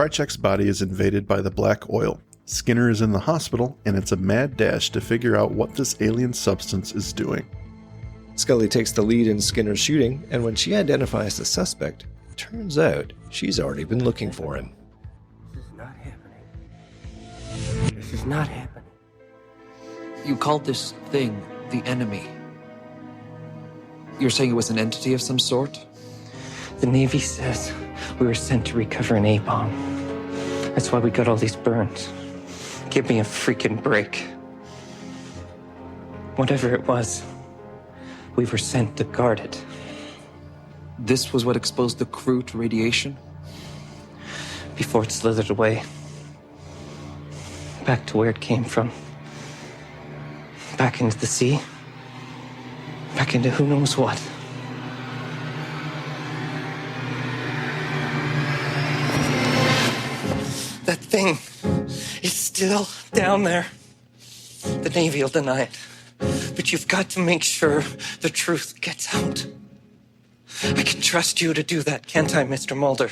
Krychek's body is invaded by the black oil. Skinner is in the hospital, and it's a mad dash to figure out what this alien substance is doing. Scully takes the lead in Skinner's shooting, and when she identifies the suspect, it turns out she's already been looking for him. This is not happening. This is not happening. You called this thing the enemy. You're saying it was an entity of some sort? The Navy says we were sent to recover an A-bomb. That's why we got all these burns. Give me a freaking break. Whatever it was, we were sent to guard it. This was what exposed the crew to radiation? Before it slithered away. Back to where it came from. Back into the sea. Back into who knows what. That thing is still down there. The Navy will deny it. But you've got to make sure the truth gets out. I can trust you to do that, can't I, Mr. Mulder?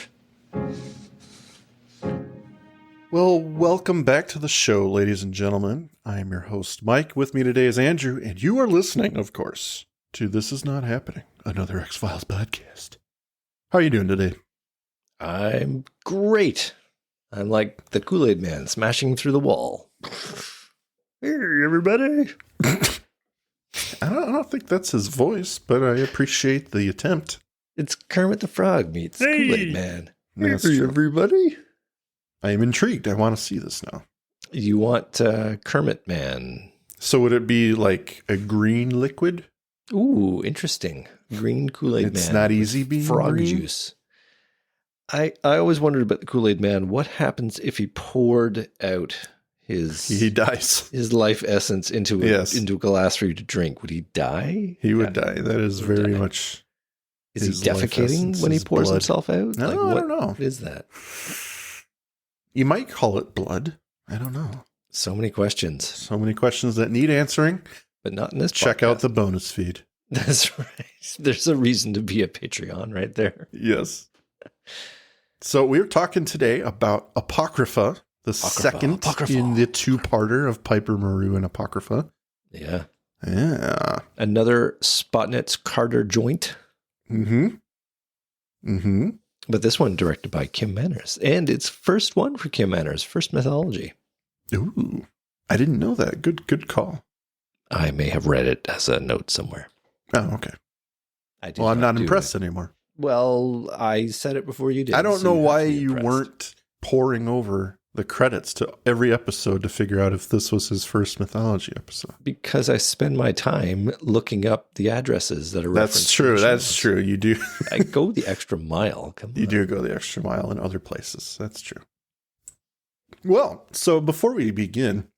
Well, welcome back to the show, ladies and gentlemen. I am your host, Mike. With me today is Andrew, and you are listening, of course, to This Is Not Happening, another X-Files podcast. How are you doing today? I'm great. I'm like the Kool-Aid Man smashing through the wall. Hey, everybody. I don't think that's his voice, but I appreciate the attempt. It's Kermit the Frog meets Kool-Aid Man. That's Hey, true. everybody. I am intrigued. I want to see this now. You want Kermit Man. So would it be like a green liquid? Ooh, interesting. Green Kool-Aid Man. It's not easy being frog green? juice. I always wondered about the Kool-Aid Man. What happens if he poured out He dies. his life essence into a glass for you to drink? Would he die? He would die. That is He would very die. much. Is he his life defecating essence, when he his pours blood. himself out? No, I what don't know. What is that? You might call it blood. I don't know. So many questions, So many questions that need answering. but not in this Check out podcast. the bonus feed. That's right. There's a reason to be a Patreon right there. Yes. So we're talking today about Apocrypha, the second Apocrypha. in the two-parter of Piper Maru and Apocrypha. Yeah. Yeah. Another Spotnet's Carter joint, Mm-hmm. Mm-hmm. but this one directed by Kim Manners. And it's first one for Kim Manners, first mythology. Ooh. I didn't know that. Good call. I may have read it as a note somewhere. Oh, okay. I did Well, I'm not do impressed it. anymore. Well, I said it before you did. I don't so know you have why to be you impressed. weren't pouring over the credits to every episode to figure out if this was his first mythology episode. Because I spend my time looking up the addresses that are That's referenced. true. in the That's shows. true. You do. I go the extra mile. Come on. You do go the extra mile in other places. That's true. Well, so before we begin,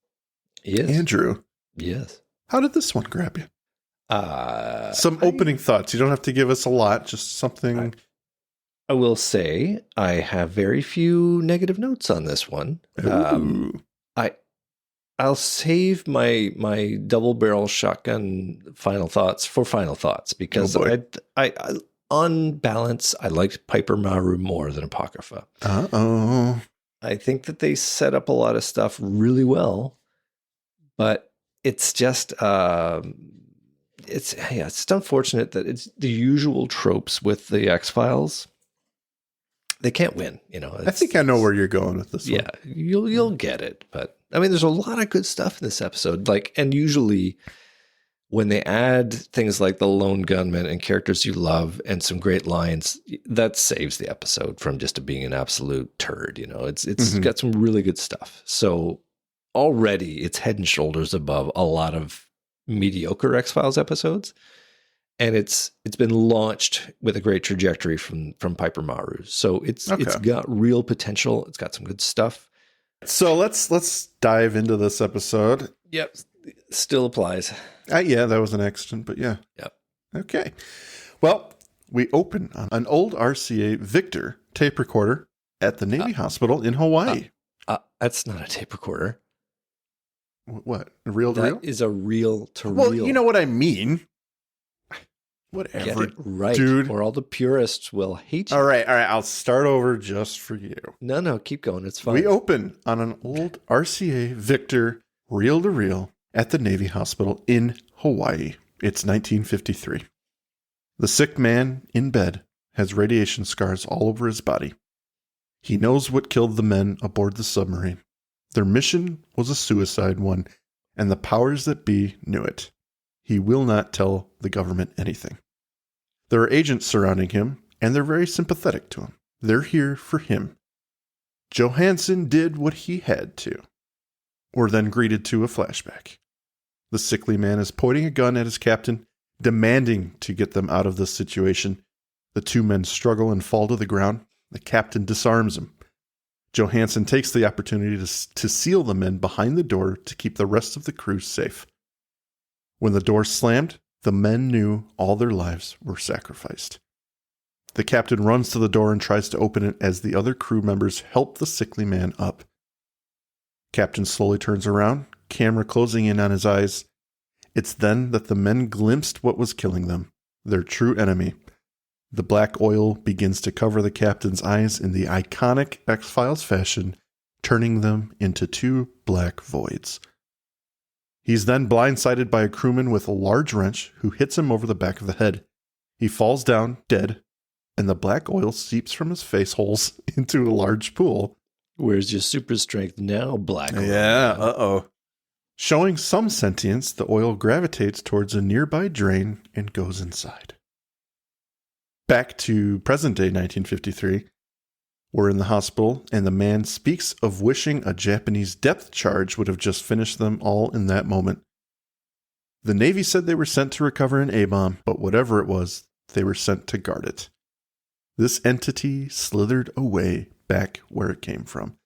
Yes. Andrew, Yes. how did this one grab you? Some I- opening thoughts. You don't have to give us a lot, just something. I will say I have very few negative notes on this one. Ooh. I'll save my double barrel shotgun final thoughts for final thoughts because Oh, boy. I on balance I liked Piper Maru more than Apocrypha. Uh-oh. I think that they set up a lot of stuff really well, but it's just it's unfortunate that it's the usual tropes with the X-Files. They can't win, you know. I think I know where you're going with this one. Yeah, you'll get it. But I mean, there's a lot of good stuff in this episode. Like, and usually when they add things like the lone gunman and characters you love and some great lines, that saves the episode from just being an absolute turd. You know, it's Mhm. got some really good stuff. So already it's head and shoulders above a lot of mediocre X-Files episodes. And it's been launched with a great trajectory from Piper Maru. So it's got real potential. It's got some good stuff. So let's dive into this episode. Yep. Still applies. Yeah, that was an accident, but yeah. Yep. Okay. Well, we open on an old RCA Victor tape recorder at the Navy Hospital in Hawaii. That's not a tape recorder. What? Reel to reel? That is a reel to Well, reel. you know what I mean. Whatever, Get it right, dude. or all the purists will hate you. All right. I'll start over just for you. No, keep going. It's fine. We open on an old RCA Victor reel-to-reel at the Navy Hospital in Hawaii. It's 1953. The sick man in bed has radiation scars all over his body. He knows what killed the men aboard the submarine. Their mission was a suicide one, and the powers that be knew it. He will not tell the government anything. There are agents surrounding him, and they're very sympathetic to him. They're here for him. Johansson did what he had to. We're then greeted to a flashback. The sickly man is pointing a gun at his captain, demanding to get them out of this situation. The two men struggle and fall to the ground. The captain disarms him. Johansson takes the opportunity to seal the men behind the door to keep the rest of the crew safe. When the door slammed, the men knew all their lives were sacrificed. The captain runs to the door and tries to open it as the other crew members help the sickly man up. Captain slowly turns around, camera closing in on his eyes. It's then that the men glimpsed what was killing them, their true enemy. The black oil begins to cover the captain's eyes in the iconic X-Files fashion, turning them into two black voids. He's then blindsided by a crewman with a large wrench who hits him over the back of the head. He falls down, dead, and the black oil seeps from his face holes into a large pool. Where's your super strength now, black oil? Yeah, uh-oh. Showing some sentience, the oil gravitates towards a nearby drain and goes inside. Back to present-day 1953. We're in the hospital, and the man speaks of wishing a Japanese depth charge would have just finished them all in that moment. The Navy said they were sent to recover an A-bomb, but whatever it was, they were sent to guard it. This entity slithered away back where it came from.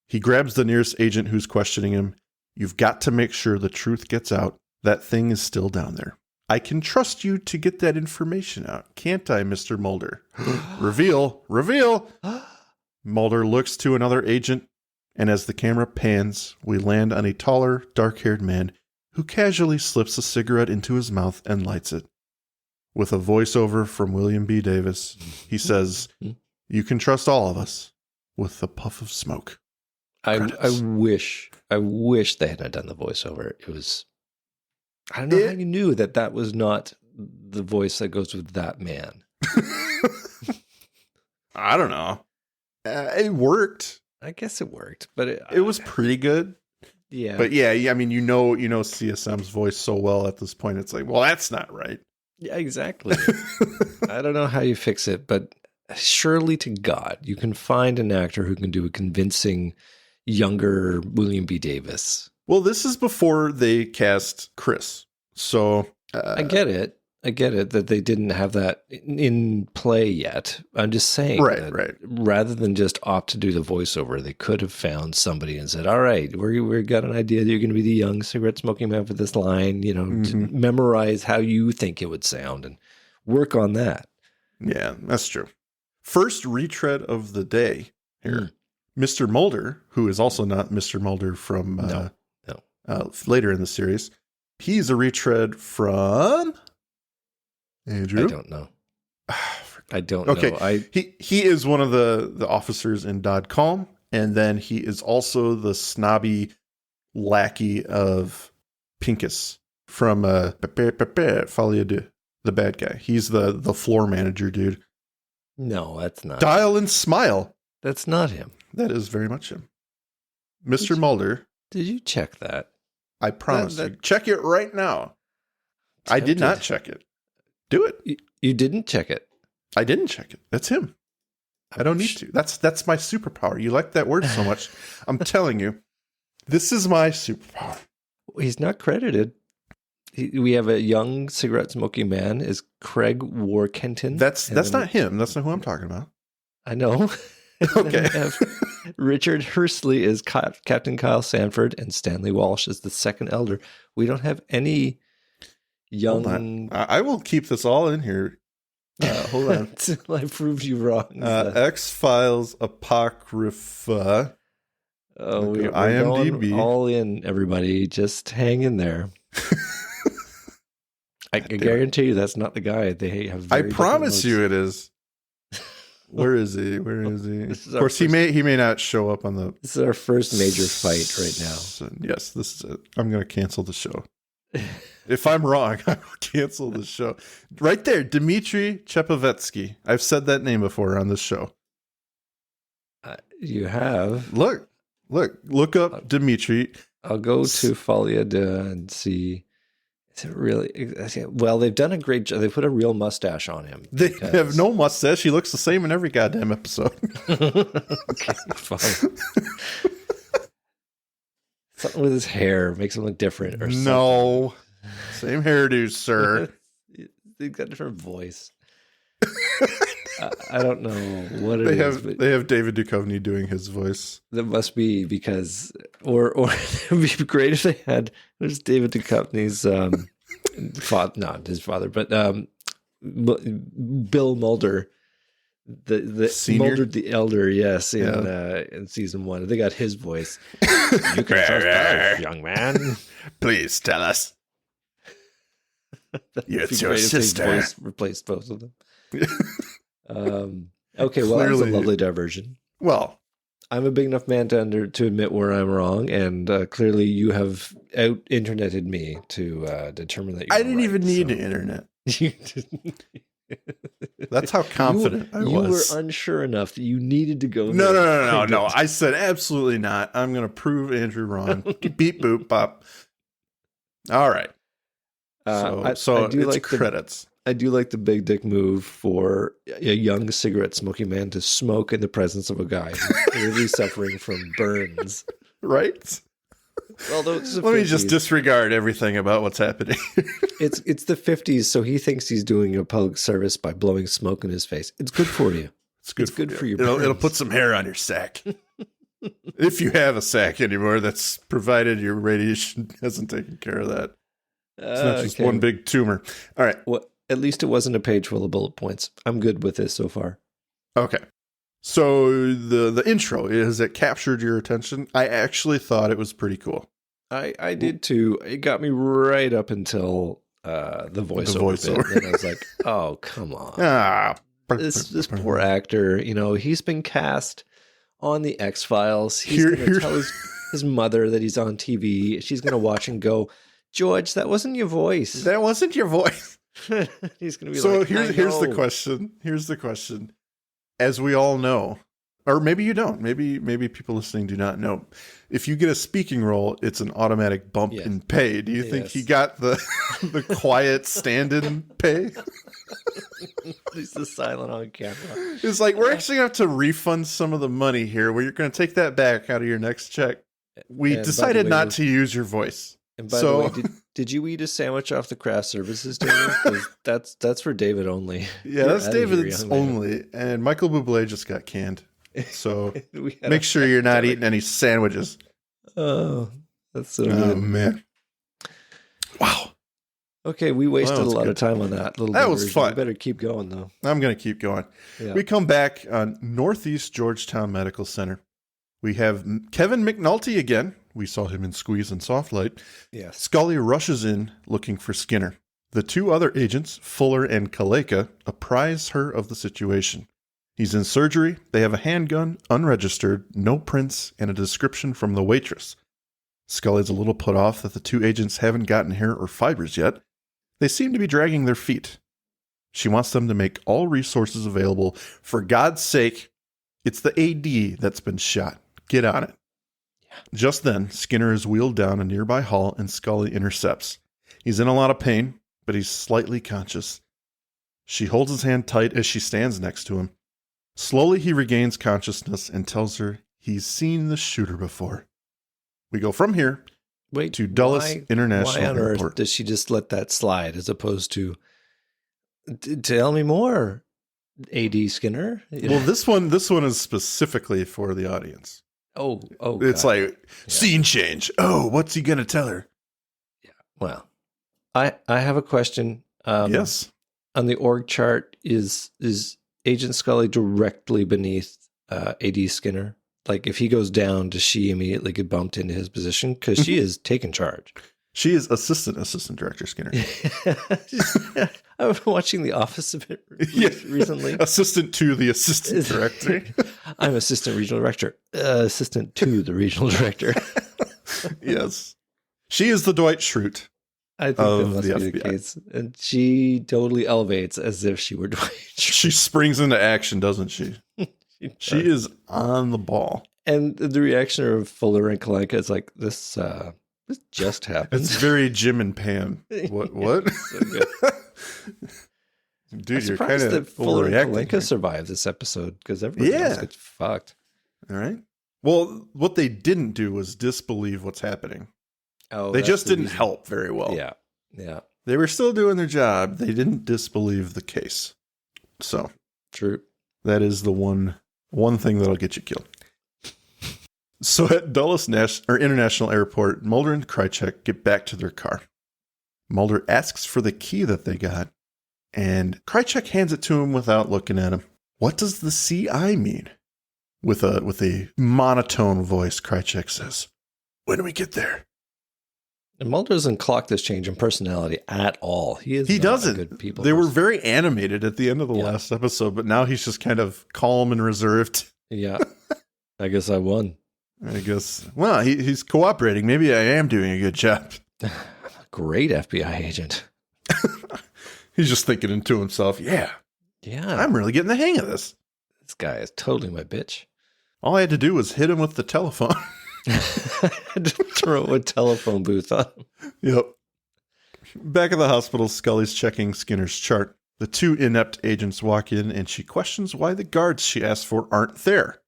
He grabs the nearest agent who's questioning him. You've got to make sure the truth gets out. That thing is still down there. I can trust you to get that information out, can't I, Mr. Mulder? Reveal! Mulder looks to another agent, and as the camera pans, we land on a taller, dark-haired man who casually slips a cigarette into his mouth and lights it. With a voiceover from William B. Davis, he says, "You can trust all of us," with a puff of smoke. I wish they hadn't done the voiceover. It was, I don't know how you knew that was not the voice that goes with that man. I don't know. It worked. I guess it worked, but it was pretty good. Yeah. But yeah, I mean, you know CSM's voice so well at this point. It's like, well, that's not right. Yeah, exactly. I don't know how you fix it, but surely to God, you can find an actor who can do a convincing younger William B. Davis. Well, this is before they cast Chris. So I get it that they didn't have that in play yet. I'm just saying right. Rather than just opt to do the voiceover, they could have found somebody and said, all right, we got an idea that you're going to be the young cigarette smoking man for this line, to memorize how you think it would sound and work on that. Yeah, that's true. First retread of the day here. Mr. Mulder, who is also not Mr. Mulder from later in the series, he's a retread from Andrew. I don't know. I don't know. He is one of the officers in Dodd Calm, and then he is also the snobby lackey of Pincus from Folie à Deux, the bad guy. He's the floor manager dude. No, that's not. Dial and Smile. That's not him. That is very much him. Mr. Mulder. Did you check that? I promise you. Check it right now. I did not check it. Do it. You didn't check it. I didn't check it. That's him. I don't need to. That's my superpower. You like that word so much. I'm telling you, this is my superpower. He's not credited. We have a young cigarette smoking man is Craig Warkentin. That's not him. That's not who I'm talking about. I know. Okay. Richard Hursley is Captain Kyle Sanford, and Stanley Walsh is the second elder. We don't have any young. Hold on. I will keep this all in here. Hold on. Until I proved you wrong. X-Files Apocrypha. Oh, we're IMDb. going all in, everybody. Just hang in there. I can guarantee you that's not the guy. They have. I Very promise you different it is. Where is he? Where is he? This is Of our course, he may not show up on the. This is our first major fight right now. Yes, this is it. I'm going to cancel the show. If I'm wrong, I will cancel the show. Right there, Dmitry Chepovetsky. I've said that name before on this show. You have. Look up Dmitry. I'll go to Folia and see. Is it really? Well, they've done a great job. They put a real mustache on him. They have no mustache. He looks the same in every goddamn episode. Okay, fine. Something with his hair makes him look different or something. No. Same hairdo, sir. They've got a different voice. I don't know what it is. They have David Duchovny doing his voice. That must be because, or it would be great if they had. There's David Duchovny's not his father, but Bill Mulder, the Senior? Mulder the elder, yes, in season 1. They got his voice. You can trust us, young man. Please tell us. It's your Great if they sister. voice replaced both of them. Okay, well, that was a Clearly- lovely diversion. Well, I'm a big enough man to admit where I'm wrong, and clearly you have out-interneted me to determine that you're I didn't right, even need so. the internet. You didn't. That's how confident I was. You were unsure enough that you needed to go No. there. I said absolutely not. I'm going to prove Andrew wrong. Beep, boop, pop. All right. So I do it's like credits. I do like the big dick move for a young cigarette smoking man to smoke in the presence of a guy who's clearly suffering from burns. Right? Although it's the Let me 50s. just disregard everything about what's happening. It's the 50s, so he thinks he's doing a public service by blowing smoke in his face. It's good for you. It's good, for your It'll burns. put some hair on your sack. If you have a sack anymore, that's provided your radiation hasn't taken care of that. It's not just one big tumor. All right. Well, at least it wasn't a page full of bullet points. I'm good with this so far. Okay. So the intro, has it captured your attention? I actually thought it was pretty cool. I did too. It got me right up until the voiceover bit. And then I was like, oh, come on. This poor actor, he's been cast on the X-Files. He's going to tell his mother that he's on TV. She's going to watch and go, George, that wasn't your voice. That wasn't your voice. He's going to be so like, here's the question. Here's the question. As we all know, or maybe you don't, maybe people listening do not know, if you get a speaking role, it's an automatic bump in pay. Do you think he got the quiet stand-in pay? He's the silent on camera. It's like, we're actually going to have to refund some of the money here. Where you're going to take that back out of your next check. We decided not to use your voice. And by the way, did you eat a sandwich off the craft services table? 'Cause that's for David only. Yeah, that's David's only. And Michael Bublé just got canned. So make sure you're not eating any sandwiches. Oh, that's so good. Oh, man. Wow. Okay, we wasted a lot of time on that. That was fun. We better keep going, though. I'm going to keep going. Yeah. We come back on Northeast Georgetown Medical Center. We have Kevin McNulty again. We saw him in Squeeze and Softlight. Yes. Scully rushes in looking for Skinner. The two other agents, Fuller and Kaleka, apprise her of the situation. He's in surgery. They have a handgun, unregistered, no prints, and a description from the waitress. Scully's a little put off that the two agents haven't gotten hair or fibers yet. They seem to be dragging their feet. She wants them to make all resources available. For God's sake, it's the AD that's been shot. Get on it. Yeah. Just then, Skinner is wheeled down a nearby hall and Scully intercepts. He's in a lot of pain, but he's slightly conscious. She holds his hand tight as she stands next to him. Slowly, he regains consciousness and tells her he's seen the shooter before. We go from here to Dulles International Why on Airport. earth does she just let that slide as opposed to tell me more, AD Skinner? Well, this one is specifically for the audience. Oh, it's God. like scene change. Oh, what's he gonna tell her? Yeah. Well, I have a question. Yes. On the org chart, is Agent Scully directly beneath AD Skinner? Like, if he goes down, does she immediately get bumped into his position? Because she is taking charge. She is assistant director Skinner. I've been watching The Office a bit recently. Assistant to the assistant director. I'm assistant regional director. Assistant to the regional director. Yes. She is the Dwight Schrute. I think of that must the be the FBI. case. And she totally elevates as if she were Dwight. She springs into action, doesn't she? She is on the ball. And the reaction of Fuller and Kalenka is like, this just happened. It's very Jim and Pam. What? So good. Dude, I'm you're kind surprised of that Fuller and overreacting. Kalenka survived this episode because everybody else gets fucked. All right. Well, what they didn't do was disbelieve what's happening. Oh, They that's just the didn't reason. help very well. Yeah. They were still doing their job. They didn't disbelieve the case. So True. that is the one thing that'll get you killed. So at Dulles International Airport, Mulder and Krychek get back to their car. Mulder asks for the key that they got, and Krychek hands it to him without looking at him. What does the CI mean? With a monotone voice, Krychek says, "When do we get there?" And Mulder doesn't clock this change in personality at all. He He not doesn't. a good people They were person. very animated at the end of the Yeah. last episode, but now he's just kind of calm and reserved. Yeah. I guess I won. I guess. Well, he's cooperating. Maybe I am doing a good job. Great FBI agent. He's just thinking to himself, yeah, Yeah. I'm really getting the hang of this. This guy is totally my bitch. All I had to do was hit him with the telephone. Just throw a telephone booth on him. Yep. Back at the hospital, Scully's checking Skinner's chart. The two inept agents walk in, and she questions why the guards she asked for aren't there.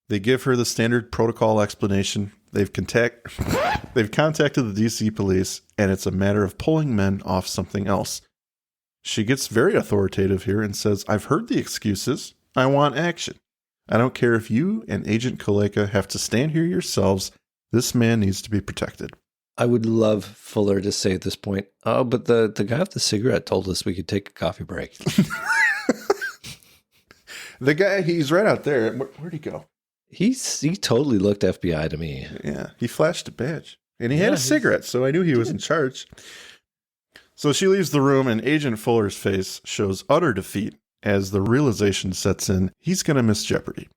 They give her the standard protocol explanation. They've contacted the DC police, and it's a matter of pulling men off something else. She gets very authoritative here and says, "I've heard the excuses. I want action. I don't care if you and Agent Kaleka have to stand here yourselves. This man needs to be protected." I would love Fuller to say at this point, oh, but the guy with the cigarette told us we could take a coffee break. The guy, he's right out there. Where'd he go? He totally looked FBI to me. Yeah, he flashed a badge. And he had Yeah, a cigarette, so I knew he was in charge. So she leaves the room, and Agent Fuller's face shows utter defeat as the realization sets in he's going to miss Jeopardy.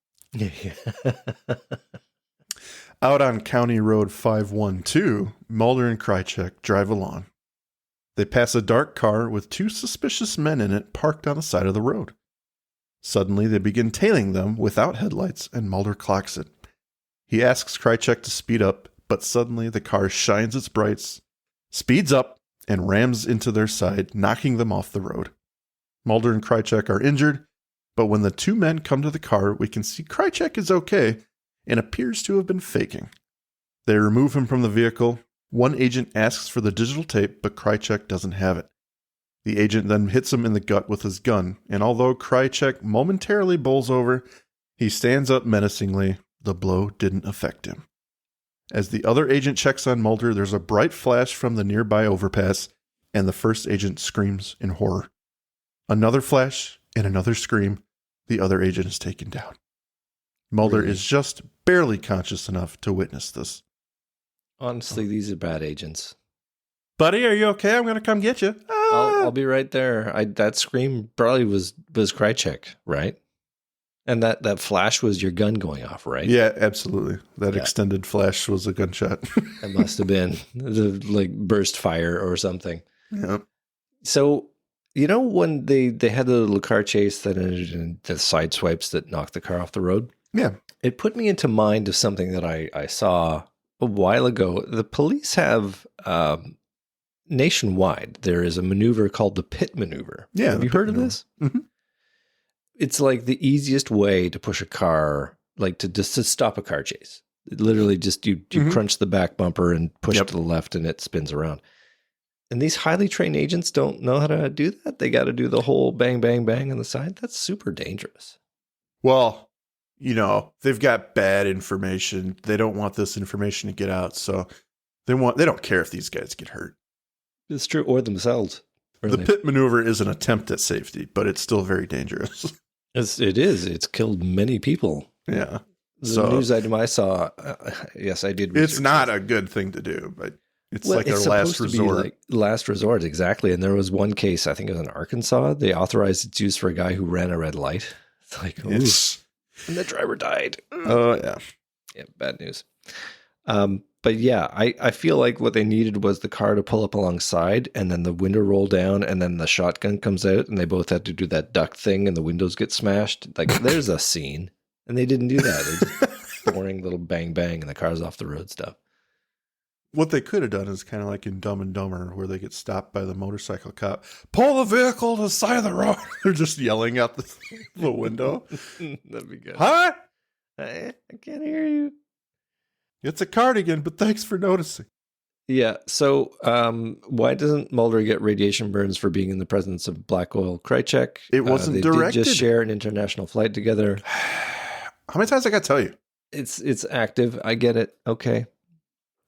Out on County Road 512, Mulder and Krychek drive along. They pass a dark car with two suspicious men in it parked on the side of the road. Suddenly, they begin tailing them without headlights, and Mulder clocks it. He asks Krychek to speed up, but suddenly the car shines its brights, speeds up, and rams into their side, knocking them off the road. Mulder and Krychek are injured, but when the two men come to the car, we can see Krychek is okay and appears to have been faking. They remove him from the vehicle. One agent asks for the digital tape, but Krychek doesn't have it. The agent then hits him in the gut with his gun, and although Krychek momentarily bowls over, he stands up menacingly. The blow didn't affect him. As the other agent checks on Mulder, there's a bright flash from the nearby overpass, and the first agent screams in horror. Another flash and another scream. The other agent is taken down. Mulder Really? is just barely conscious enough to witness this. Honestly, these are bad agents. Buddy, are you okay? I'm going to come get you. I'll be right there. That scream probably was Krychek, right? And that flash was your gun going off, right? Yeah, absolutely. That Yeah. extended flash was a gunshot. It must have been like burst fire or something. Yeah. So, when they had the little car chase that ended in the side swipes that knocked the car off the road? Yeah. It put me into mind of something that I saw a while ago. The police have nationwide, there is a maneuver called the pit maneuver. Yeah. Have you heard of this? Mm-hmm. It's like the easiest way to push a car, like to stop a car chase. Literally just you Mhm. crunch the back bumper and push Yep. to the left and it spins around. And these highly trained agents don't know how to do that. They got to do the whole bang, bang, bang on the side. That's super dangerous. Well, they've got bad information. They don't want this information to get out, so they don't care if these guys get hurt. It's true. Or themselves. The pit maneuver is an attempt at safety, but it's still very dangerous. It is. It's killed many people. Yeah. The So- news item I saw, yes, I did. It's research not this. a good thing to do, but It's like their last resort. Like last resort, exactly. And there was one case, I think it was in Arkansas. They authorized its use for a guy who ran a red light. It's like, ooh. And the driver died. Oh, yeah. Yeah, bad news. But yeah, I feel like what they needed was the car to pull up alongside and then the window roll down and then the shotgun comes out and they both had to do that duck thing and the windows get smashed. Like, there's a scene. And they didn't do that. They just boring little bang bang and the car's off the road stuff. What they could have done is kind of like in Dumb and Dumber, where they get stopped by the motorcycle cop. Pull the vehicle to the side of the road. They're just yelling out the window. That'd be good. Huh? I can't hear you. It's a cardigan, but thanks for noticing. Yeah. So why doesn't Mulder get radiation burns for being in the presence of Black Oil Krychek? It wasn't they directed. Did just share an international flight together. How many times I got to tell you? It's active. I get it. Okay.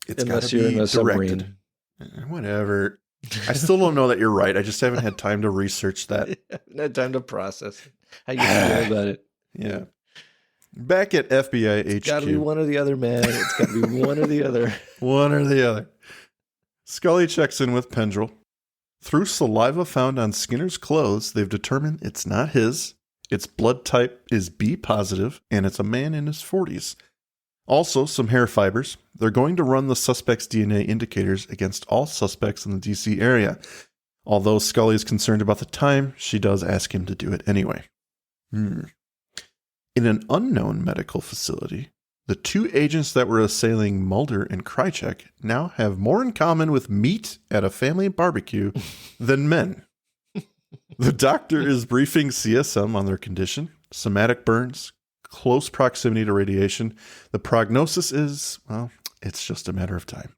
It's Unless gotta you're be in a directed. submarine. Whatever. I still don't know that you're right. I just haven't had time to research that. I haven't had time to process how you feel about it. Yeah. Back at FBI HQ. It's got to be one or the other, man. It's got to be one or the other. One or the other. Scully checks in with Pendrell. Through saliva found on Skinner's clothes, they've determined it's not his. Its blood type is B positive, and it's a man in his 40s. Also, some hair fibers. They're going to run the suspect's DNA indicators against all suspects in the DC area. Although Scully is concerned about the time, she does ask him to do it anyway. In an unknown medical facility, the two agents that were assailing Mulder and Krychek now have more in common with meat at a family barbecue than men. The doctor is briefing CSM on their condition, somatic burns, close proximity to radiation. The prognosis is, well, it's just a matter of time.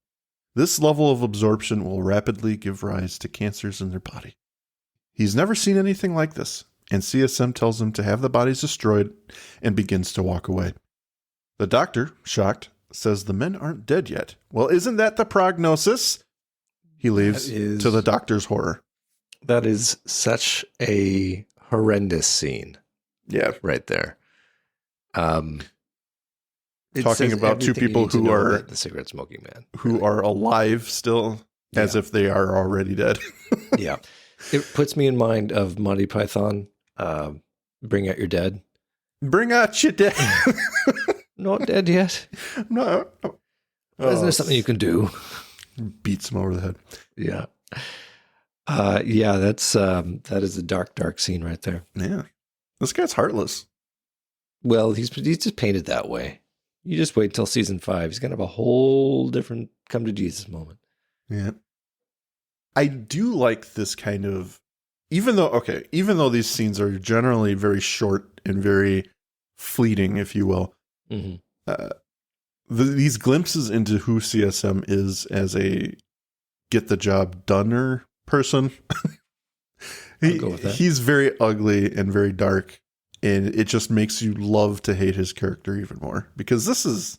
This level of absorption will rapidly give rise to cancers in their body. He's never seen anything like this, and CSM tells him to have the bodies destroyed and begins to walk away. The doctor, shocked, says the men aren't dead yet. Well, isn't that the prognosis? He leaves to the doctor's horror. That is such a horrendous scene. Yeah. Right there. Talking about two people who are the cigarette smoking man, who are alive still, as if they are already dead. Yeah. It puts me in mind of Monty Python, Bring Out Your Dead. Bring out your dead. Not dead yet. No. Isn't there something you can do? Beats him over the head. Yeah. Yeah, that is a dark, dark scene right there. Yeah. This guy's heartless. Well, he's just painted that way. You just wait till season 5. He's going to have a whole different come to Jesus moment. Yeah. I do like this kind of, even though these scenes are generally very short and very fleeting, if you will, these glimpses into who CSM is as a get the job doneer person. I'll go with that. He's very ugly and very dark, and it just makes you love to hate his character even more, because this is,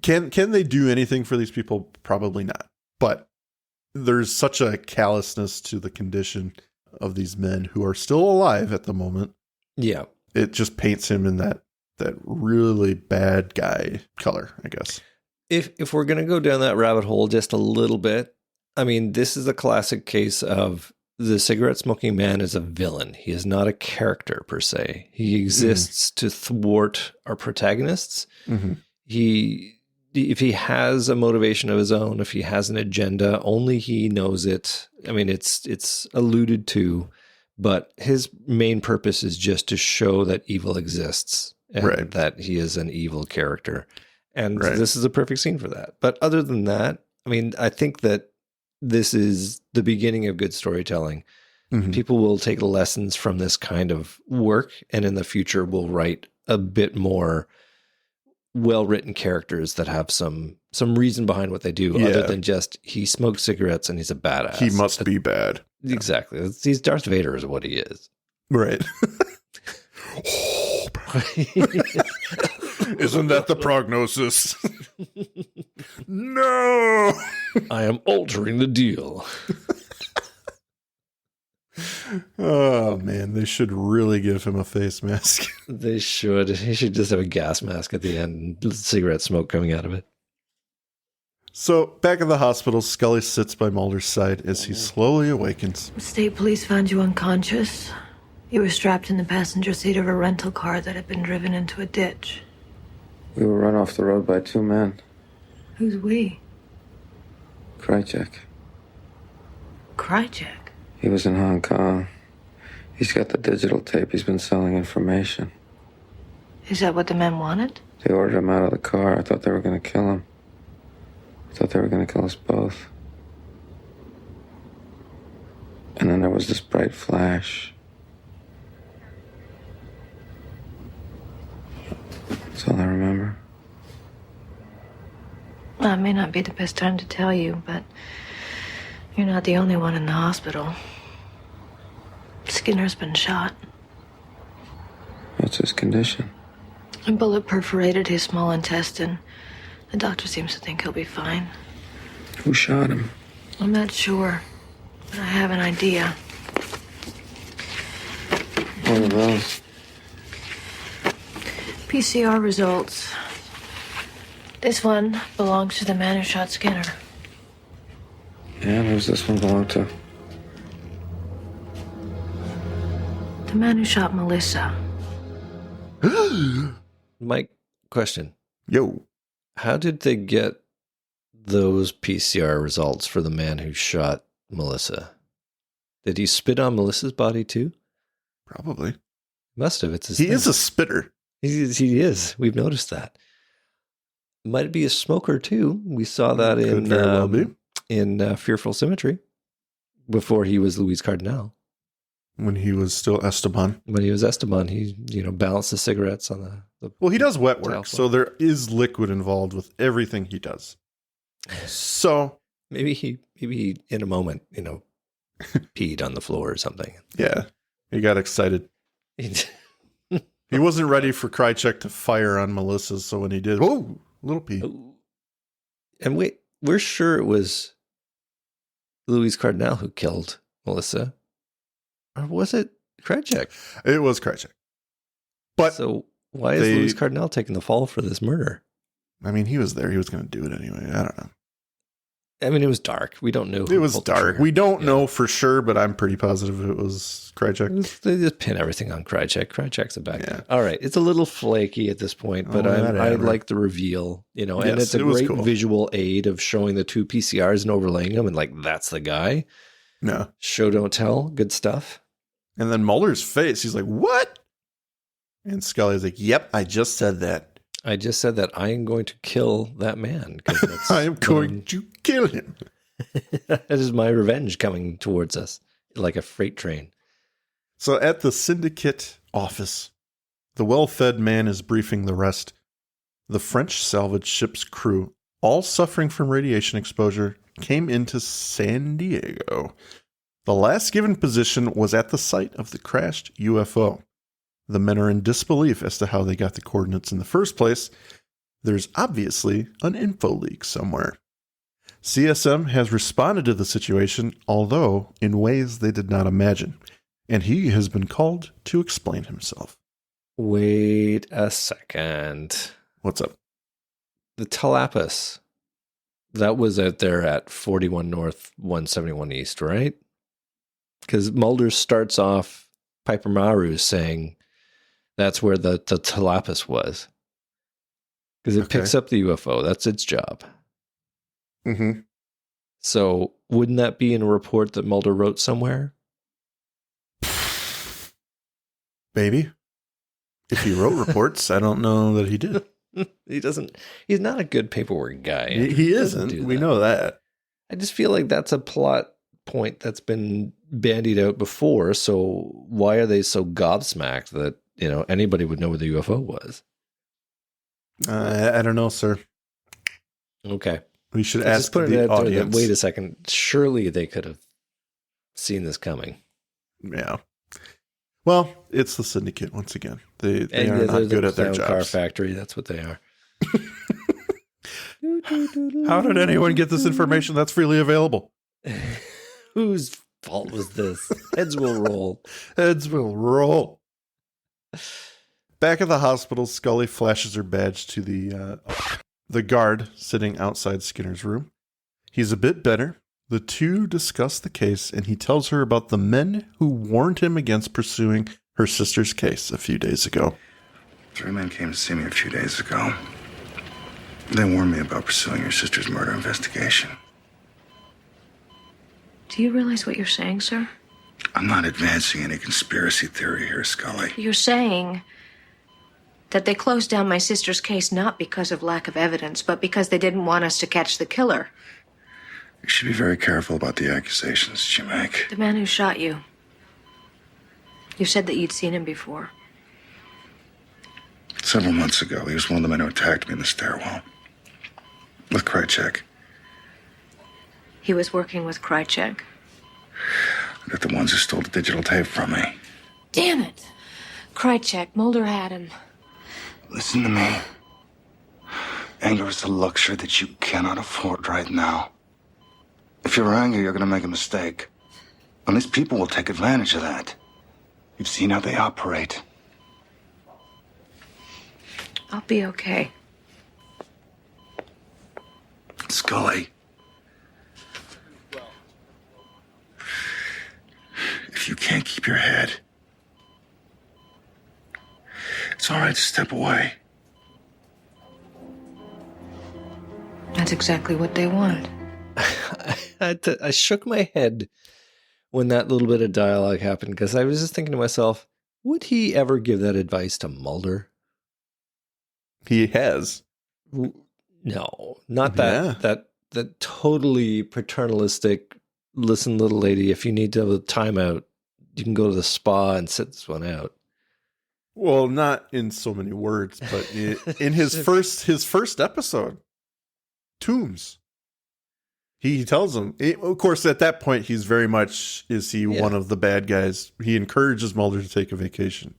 can they do anything for these people? Probably not, but there's such a callousness to the condition of these men who are still alive at the moment. Yeah. It just paints him in that really bad guy color, I guess. If we're going to go down that rabbit hole just a little bit, I mean, this is a classic case of the cigarette smoking man is a villain. He is not a character per se. He exists to thwart our protagonists. If he has a motivation of his own, if he has an agenda, only he knows it. I mean, it's alluded to, but his main purpose is just to show that evil exists and that he is an evil character. And this is a perfect scene for that. But other than that, I mean, I think that this is the beginning of good storytelling. People will take lessons from this kind of work, and in the future will write a bit more well-written characters that have some reason behind what they do, other than just he smokes cigarettes and he's a badass. He must be bad. Exactly. He's Darth Vader is what he is. Right. Isn't that the prognosis? No! I am altering the deal. Oh, man. They should really give him a face mask. They should. He should just have a gas mask at the end and cigarette smoke coming out of it. So, back at the hospital, Scully sits by Mulder's side as he slowly awakens. State police found you unconscious. You were strapped in the passenger seat of a rental car that had been driven into a ditch. We were run off the road by two men. Who's we? Krychek. Krychek? He was in Hong Kong. He's got the digital tape. He's been selling information. Is that what the men wanted? They ordered him out of the car. I thought they were going to kill him. I thought they were going to kill us both. And then there was this bright flash. That's all I remember. Well, it may not be the best time to tell you, but you're not the only one in the hospital. Skinner's been shot. What's his condition? A bullet perforated his small intestine. The doctor seems to think he'll be fine. Who shot him? I'm not sure, but I have an idea. What are those? PCR results. This one belongs to the man who shot Skinner. Yeah, who's this one belong to? The man who shot Melissa. Mike, question. Yo. How did they get those PCR results for the man who shot Melissa? Did he spit on Melissa's body too? Probably. Must have. It's his He thing. is a spitter. He is. We've noticed that. Might be a smoker too. We saw that Could very well be. in Fearful Symmetry before he was Luis Cardinal. When he was still Esteban. When he was Esteban, he balanced the cigarettes on the Well, he does wet work, Alpha. so there is liquid involved with everything he does. So, maybe he in a moment peed on the floor or something. yeah, he got excited. He wasn't ready for Krychek to fire on Melissa, so when he did, whoa, little pee. And wait, we're sure it was Luis Cardinal who killed Melissa. Or was it Krychek? It was Krychek. But, So why is Luis Cardinal taking the fall for this murder? I mean, he was there. He was going to do it anyway. I don't know. I mean, it was dark. We don't know. It was dark. We don't Yeah. know for sure, but I'm pretty positive it was Krychek. They just pin everything on Krychek. Krychek's a bad guy. Yeah. All right. It's a little flaky at this point, but Oh, I whatever. like the reveal, and Yes, it's a it was great cool. visual aid of showing the two PCRs and overlaying them, and that's the guy. No. Show, don't tell. Good stuff. And then Mulder's face, he's like, what? And Scully's like, yep, I just said that. I just said that I am going to kill that man. I am going to kill him. That is my revenge coming towards us like a freight train. So at the syndicate office, the well-fed man is briefing the rest. The French salvage ship's crew, all suffering from radiation exposure, came into San Diego. The last given position was at the site of the crashed UFO. The men are in disbelief as to how they got the coordinates in the first place. There's obviously an info leak somewhere. CSM has responded to the situation, although in ways they did not imagine, and he has been called to explain himself. Wait a second. What's up? The Talapus, that was out there at 41 North, 171 East, right? Because Mulder starts off Piper Maru saying that's where the Talapus was. Because it picks up the UFO. That's its job. Mm-hmm. So wouldn't that be in a report that Mulder wrote somewhere? Maybe. If he wrote reports, I don't know that he did. He's not a good paperwork guy. He doesn't isn't. do We that. know that. I just feel like that's a plot point that's been bandied out before. So why are they so gobsmacked that, anybody would know where the UFO was? I don't know, sir. Okay. We should Let's ask just put it the out there that, audience. wait a second. Surely they could have seen this coming. Yeah. Well, it's the syndicate once again. They And are they're not the good at their clown car jobs. factory. That's what they are. How did anyone get this information that's freely available? Whose fault was this? Heads will roll. Heads will roll. Back at the hospital, Scully flashes her badge to the the guard sitting outside Skinner's room. He's a bit better. The two discuss the case, and he tells her about the men who warned him against pursuing her sister's case a few days ago. 3 men came to see me a few days ago. They warned me about pursuing your sister's murder investigation. Do you realize what you're saying, sir? I'm not advancing any conspiracy theory here, Scully. You're saying that they closed down my sister's case not because of lack of evidence, but because they didn't want us to catch the killer. You should be very careful about the accusations that you make. The man who shot you. You said that you'd seen him before. Several months ago, he was one of the men who attacked me in the stairwell. With Krychek. He was working with Krychek. They're the ones who stole the digital tape from me. Damn it! Krychek, Mulder had him. Listen to me. Anger is a luxury that you cannot afford right now. If you're angry, you're going to make a mistake. And these people will take advantage of that. You've seen how they operate. I'll be okay. Scully. If you can't keep your head, it's all right to step away. That's exactly what they want. I shook my head when that little bit of dialogue happened because I was just thinking to myself, would he ever give that advice to Mulder? He has. No, not that that totally paternalistic. Listen, little lady, if you need to have a timeout, you can go to the spa and sit this one out. Well, not in so many words, but in his first episode, Tombs. He tells him, of course, at that point, he's very much, is he one of the bad guys? He encourages Mulder to take a vacation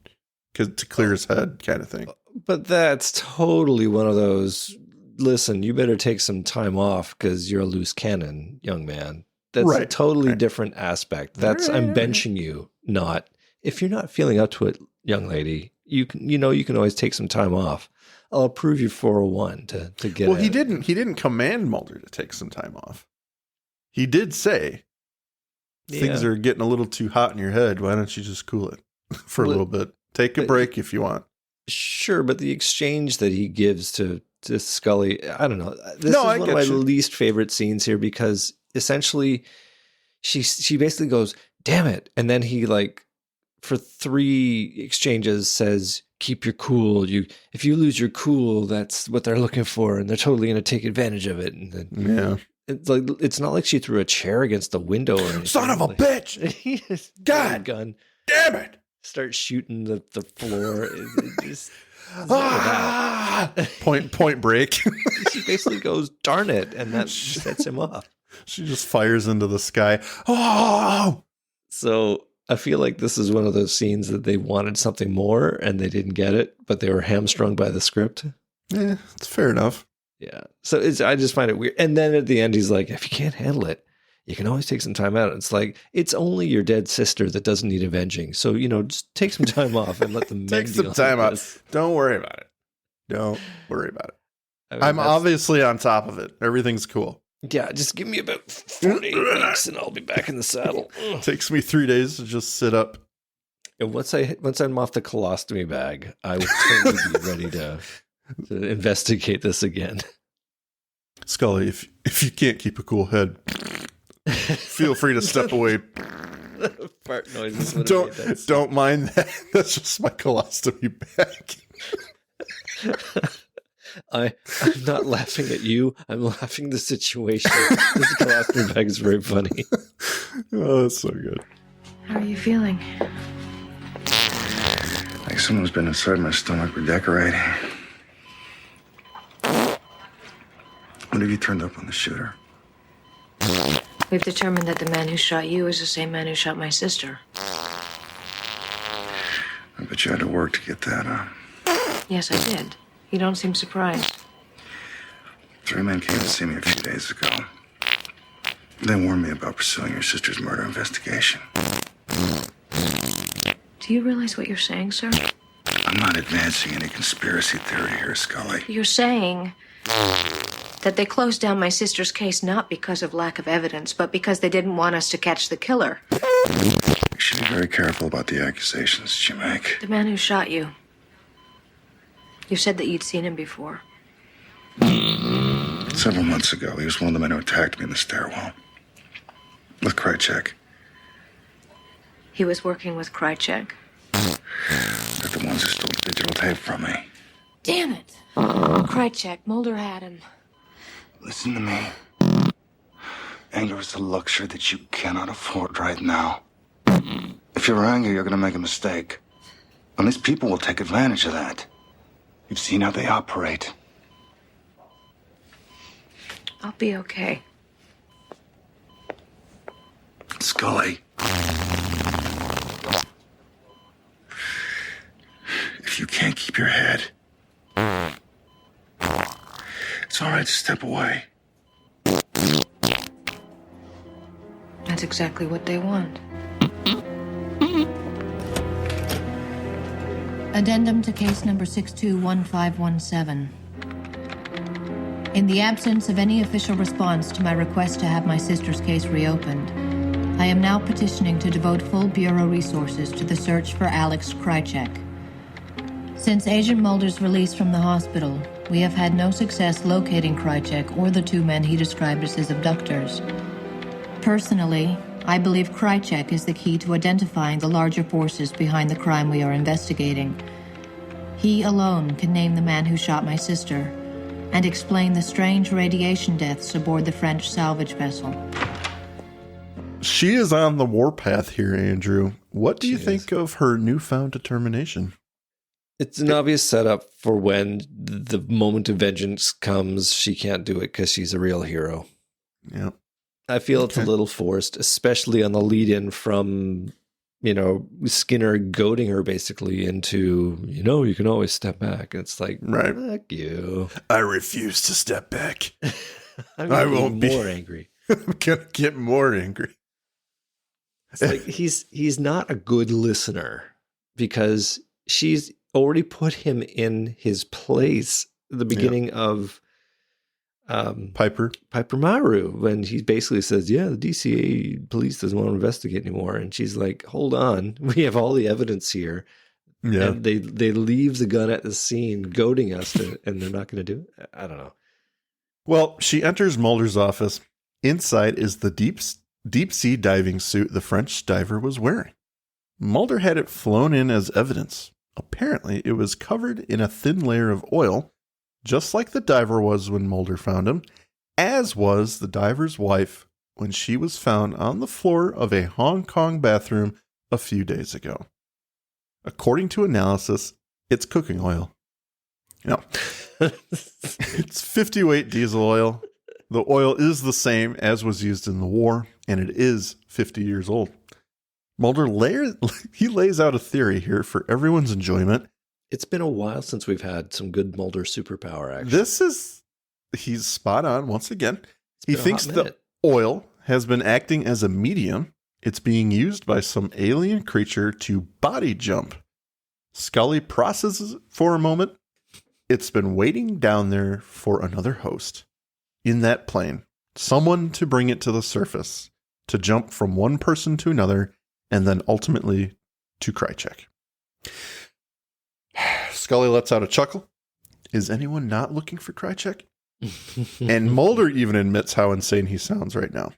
to clear his head kind of thing. But that's totally one of those, listen, you better take some time off because you're a loose cannon, young man. That's a totally different aspect. That's, I'm benching you, not, if you're not feeling up to it, young lady, you can always take some time off. I'll approve you 401 to get Well, he didn't command Mulder to take some time off. He did say, things are getting a little too hot in your head. Why don't you just cool it for a little bit? Take a break if you want. Sure, but the exchange that he gives to Scully, I don't know. This is one of my least favorite scenes here because essentially she basically goes, damn it. And then he for 3 exchanges says, keep your cool. If you lose your cool, that's what they're looking for. And they're totally going to take advantage of it. And then, it's not like she threw a chair against the window or anything. Son of a bitch! God! Gun. Damn it! Start shooting the floor. Point break. She basically goes, darn it. And that sets him off. She just fires into the sky. Oh! So I feel like this is one of those scenes that they wanted something more and they didn't get it, but they were hamstrung by the script. Yeah, it's fair enough. Yeah. So I just find it weird. And then at the end, he's like, if you can't handle it, you can always take some time out. It's like, it's only your dead sister that doesn't need avenging. So, just take some time off and let them take some time out. Don't worry about it. Don't worry about it. I'm obviously on top of it. Everything's cool. Yeah, just give me about 48 weeks and I'll be back in the saddle. Takes me 3 days to just sit up. And once I'm off the colostomy bag, I will totally be ready to investigate this again. Scully, if you can't keep a cool head, feel free to step away. Fart noises. Don't mind that. That's just my colostomy bag. I'm not laughing at you. I'm laughing at the situation. This colostomy bag is very funny. Oh, that's so good. How are you feeling? Like someone's been inside my stomach redecorating. What have you turned up on the shooter? We've determined that the man who shot you is the same man who shot my sister. I bet you had to work to get that, huh? Yes, I did. You don't seem surprised. 3 men came to see me a few days ago. They warned me about pursuing your sister's murder investigation. Do you realize what you're saying, sir? I'm I'm not advancing any conspiracy theory here, Scully. You're saying that they closed down my sister's case not because of lack of evidence, but because they didn't want us to catch the killer. You should be very careful about the accusations that you make. The man who shot you. You said that you'd seen him before. Several months ago, he was one of the men who attacked me in the stairwell. With Krychek. He was working with Krychek. They're the ones who stole the digital tape from me. Damn it. Krychek, Mulder had him. Listen to me. Anger is a luxury that you cannot afford right now. If you're angry, you're going to make a mistake. And these people will take advantage of that. You've seen how they operate. I'll be okay. Scully. If you can't keep your head, it's all right to step away. That's exactly what they want. Addendum to case number 621517. In the absence of any official response to my request to have my sister's case reopened, I am now petitioning to devote full Bureau resources to the search for Alex Krychek. Since Agent Mulder's release from the hospital, we have had no success locating Krychek or the two men he described as his abductors. Personally, I believe Krychek is the key to identifying the larger forces behind the crime we are investigating. He alone can name the man who shot my sister and explain the strange radiation deaths aboard the French salvage vessel. She is on the warpath here, Andrew. What do you think of her newfound determination? It's an obvious setup for when the moment of vengeance comes, she can't do it because she's a real hero. Yeah. I feel it's a little forced, especially on the lead-in from, Skinner goading her basically into, you can always step back. And it's like, right. Fuck you. I refuse to step back. I won't be more angry. I'm going to get more angry. It's like he's not a good listener because she's already put him in his place at the beginning of Piper Maru, when he basically says, the DCA police doesn't want to investigate anymore. And she's like, hold on, we have all the evidence here. Yeah. And they leave the gun at the scene, goading us, and they're not going to do it. I don't know. Well, she enters Mulder's office. Inside is the deep sea diving suit the French diver was wearing. Mulder had it flown in as evidence. Apparently, it was covered in a thin layer of oil, just like the diver was when Mulder found him, as was the diver's wife when she was found on the floor of a Hong Kong bathroom a few days ago. According to analysis, it's cooking oil. It's 50 weight diesel oil. The oil is the same as was used in the war, and it is 50 years old. Mulder lays out a theory here for everyone's enjoyment. It's been a while since we've had some good Mulder superpower action. He's spot on once again. He thinks the oil has been acting as a medium. It's being used by some alien creature to body jump. Scully processes it for a moment. It's been waiting down there for another host in that plane, someone to bring it to the surface, to jump from one person to another, and then ultimately to Krychek. Scully lets out a chuckle. Is anyone not looking for Krychek? And Mulder even admits how insane he sounds right now.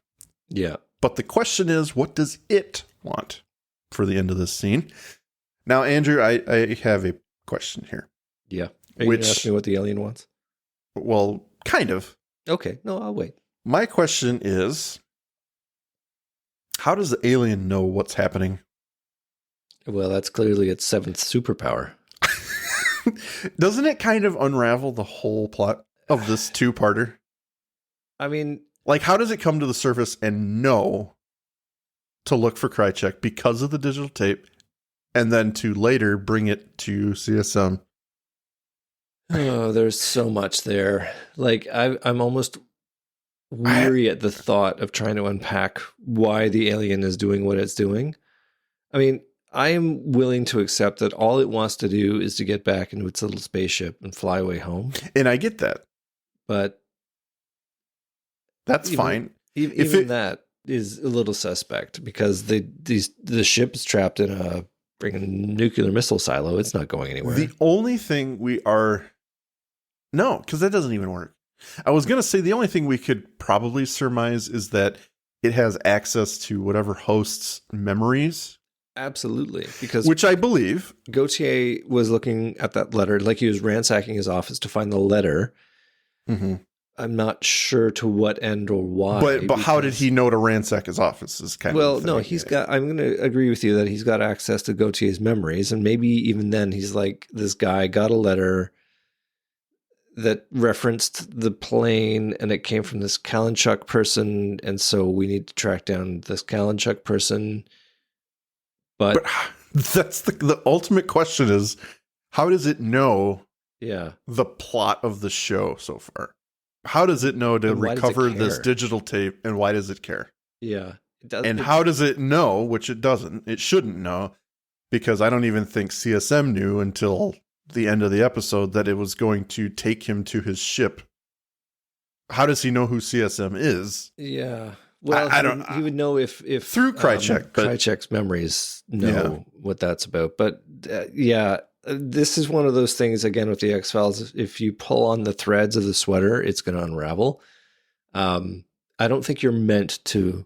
Yeah. But the question is, what does it want for the end of this scene? Now, Andrew, I have a question here. Yeah. Are you going to ask me what the alien wants? Well, kind of. Okay. No, I'll wait. My question is, how does the alien know what's happening? Well, that's clearly its seventh superpower. Doesn't it kind of unravel the whole plot of this two-parter? I mean, like, how does it come to the surface and know to look for Krychek because of the digital tape, and then to later bring it to CSM? Oh, there's so much there. Like, I'm almost weary at the thought of trying to unpack why the alien is doing what it's doing. I mean, I am willing to accept that all it wants to do is to get back into its little spaceship and fly away home. And I get that. But that's fine. Even that is a little suspect because the ship is trapped in a freaking nuclear missile silo. It's not going anywhere. The only thing no, because that doesn't even work. I was going to say the only thing we could probably surmise is that it has access to whatever host's memories. Absolutely. Which I believe. Gautier was looking at that letter, like he was ransacking his office to find the letter. Mm-hmm. I'm not sure to what end or why. But how did he know to ransack his office is kind of the thing. No, he's got, I'm going to agree with you that he's got access to Gautier's memories. And maybe even then he's like, this guy got a letter that referenced the plane and it came from this Kalinchuk person. And so we need to track down this Kalinchuk person. But that's the ultimate question is, how does it know the plot of the show so far? How does it know to recover this digital tape, and why does it care? Yeah. How does it know, which it doesn't, it shouldn't know, because I don't even think CSM knew until the end of the episode that it was going to take him to his ship. How does he know who CSM is? Yeah. Well, he would know if through Krychek, Krychek's memories know what that's about. But this is one of those things again with the X-Files. If you pull on the threads of the sweater, it's going to unravel. I don't think you're meant to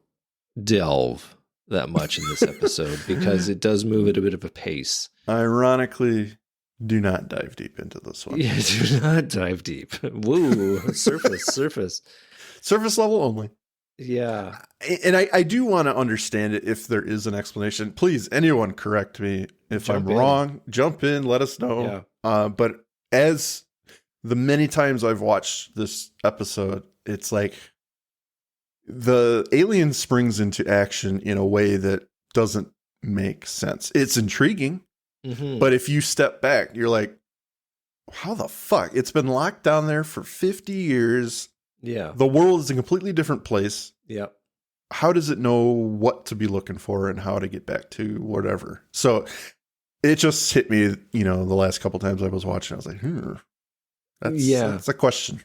delve that much in this episode because it does move at a bit of a pace. Ironically, do not dive deep into this one. Yeah, do not dive deep. Woo, surface level only. Yeah. And I do want to understand it if there is an explanation. Please, anyone correct me if I'm wrong. Jump in, let us know. Yeah. But as the many times I've watched this episode, it's like the alien springs into action in a way that doesn't make sense. It's intriguing, but if you step back, you're like, how the fuck? It's been locked down there for 50 years. Yeah. The world is a completely different place. Yeah. How does it know what to be looking for and how to get back to whatever? So it just hit me, the last couple times I was watching, I was like, that's a question.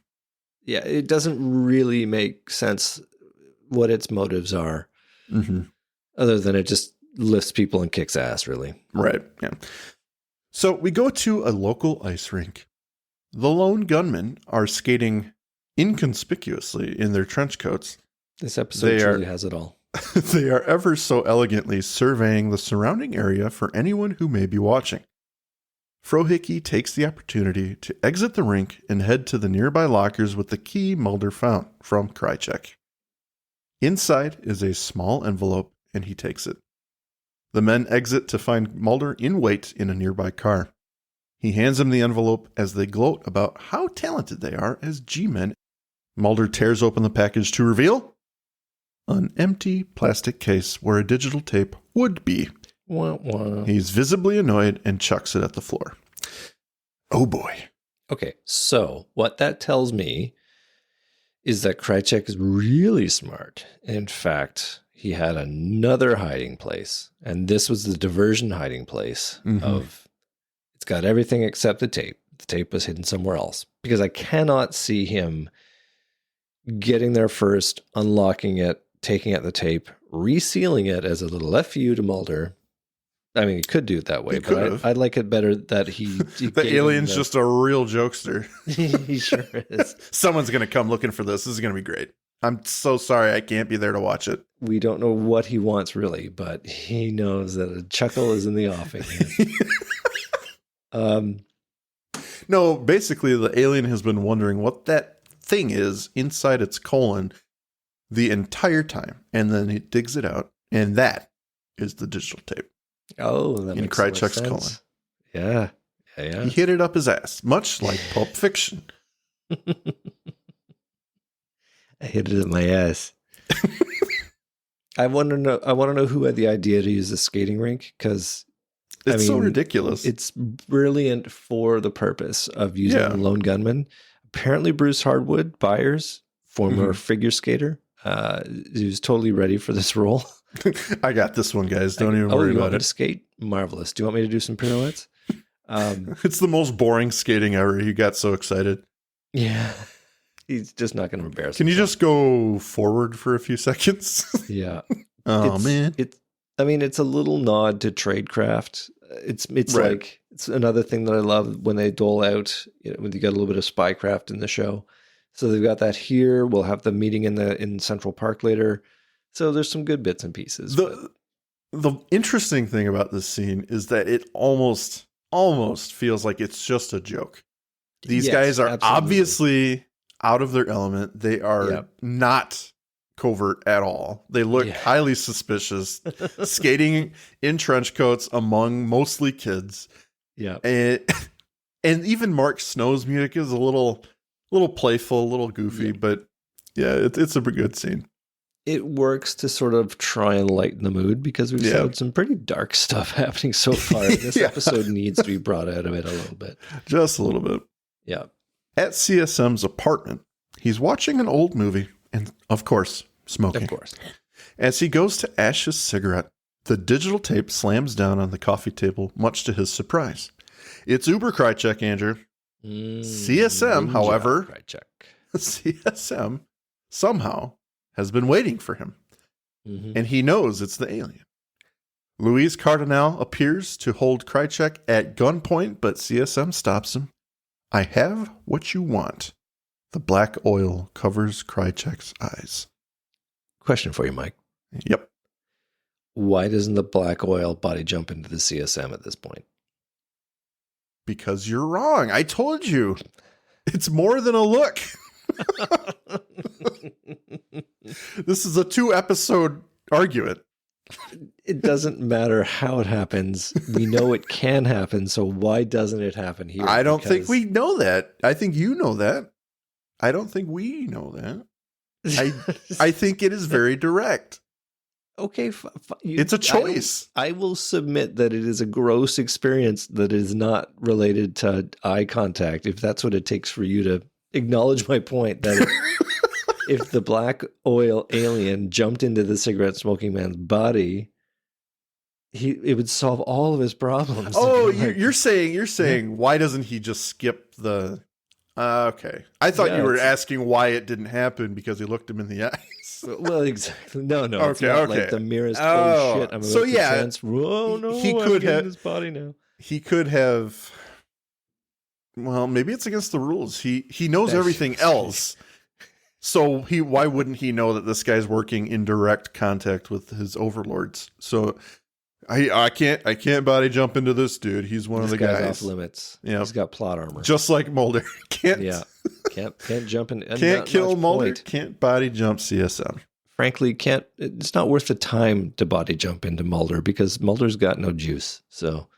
Yeah. It doesn't really make sense what its motives are, other than it just lifts people and kicks ass, really. Right. Yeah. So we go to a local ice rink. The lone gunmen are skating inconspicuously in their trench coats. This episode truly has it all. They are ever so elegantly surveying the surrounding area for anyone who may be watching. Frohickey takes the opportunity to exit the rink and head to the nearby lockers with the key Mulder found from Krychek. Inside is a small envelope, and he takes it. The men exit to find Mulder in wait in a nearby car. He hands him the envelope as they gloat about how talented they are as G-men. Mulder tears open the package to reveal an empty plastic case where a digital tape would be. Wah, wah. He's visibly annoyed and chucks it at the floor. Oh boy. Okay, so what that tells me is that Krychek is really smart. In fact, he had another hiding place, and this was the diversion hiding place of it's got everything except the tape. The tape was hidden somewhere else because I cannot see him getting there first, unlocking it, taking out the tape, resealing it as a little FU to Mulder. I mean, he could do it that way, but I'd like it better that he the alien's just a real jokester. He sure is. Someone's going to come looking for this. This is going to be great. I'm so sorry I can't be there to watch it. We don't know what he wants really, but he knows that a chuckle is in the offing. No, basically the alien has been wondering what that thing is inside its colon the entire time, and then he digs it out, and that is the digital tape. Oh, that makes Krychek's colon. Yeah. He hit it up his ass, much like Pulp Fiction. I hit it in my ass. I want to know who had the idea to use the skating rink, because it's so ridiculous. It's brilliant for the purpose of using the lone gunman. Apparently, Bruce Hardwood Byers, former figure skater, He was totally ready for this role. I got this one, guys. Don't even worry you want about me it. to skate? Marvelous. Do you want me to do some pirouettes? It's the most boring skating ever. He got so excited. Yeah. He's just not going to embarrass Can you himself. just go forward for a few seconds? Yeah. Oh, man. It's a little nod to tradecraft. It's Right. like, it's another thing that I love when they dole out, when you got a little bit of spycraft in the show. So they've got that here. We'll have the meeting in Central Park later. So there's some good bits and pieces. The interesting thing about this scene is that it almost feels like it's just a joke. These Yes, guys are absolutely. obviously out of their element. They are Yep. not covert at all. They look highly suspicious, skating in trench coats among mostly kids. Yeah. And even Mark Snow's music is a little playful, a little goofy, but yeah, it's a pretty good scene. It works to sort of try and lighten the mood because we've had some pretty dark stuff happening so far. This episode needs to be brought out of it a little bit. Just a little bit. Yeah. At CSM's apartment, he's watching an old movie and, of course, smoking. Of course. As he goes to ash his cigarette, the digital tape slams down on the coffee table, much to his surprise. It's Uber Krychek, Andrew. CSM, however, CSM somehow has been waiting for him, and he knows it's the alien. Louise Cardinal appears to hold Krychek at gunpoint, but CSM stops him. I have what you want. The black oil covers Krychek's eyes. Question for you, Mike. Yep. Why doesn't the black oil body jump into the CSM at this point? Because you're wrong. I told you. It's more than a look. This is a 2-episode argument. It doesn't matter how it happens. We know it can happen, so why doesn't it happen here? I don't think we know that. I think you know that. I don't think we know that. I think it is very direct. Okay, it's a choice. I will submit that it is a gross experience that is not related to eye contact, if that's what it takes for you to acknowledge my point that if the black oil alien jumped into the cigarette smoking man's body, it would solve all of his problems. Oh, you're saying why doesn't he just skip the... okay. I thought you were asking why it didn't happen because he looked him in the eyes. Well, exactly. No. Okay, it's not like the merest shit. I'm about to transfer. Oh no, he could have his body now. He could have. Well, maybe it's against the rules. He knows everything else. So why wouldn't he know that this guy's working in direct contact with his overlords? So I can't body jump into this dude. He's one of the guys off limits. Yeah, he's got plot armor, just like Mulder. Can't jump in. Can't kill Mulder. Can't body jump CSM. Frankly, it's not worth the time to body jump into Mulder because Mulder's got no juice. So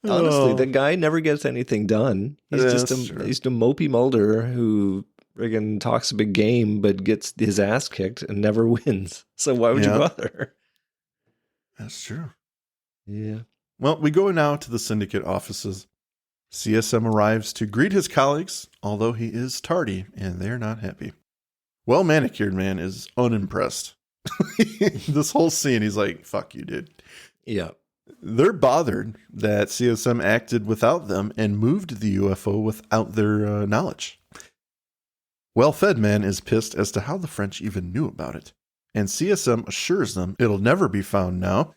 honestly, the guy never gets anything done. He's just a mopey Mulder who friggin' talks a big game but gets his ass kicked and never wins. So why would you bother? That's true. Yeah. Well, we go now to the syndicate offices. CSM arrives to greet his colleagues, although he is tardy, and they're not happy. Well-manicured man is unimpressed. This whole scene, he's like, fuck you, dude. Yeah. They're bothered that CSM acted without them and moved the UFO without their knowledge. Well-fed man is pissed as to how the French even knew about it, and CSM assures them it'll never be found now.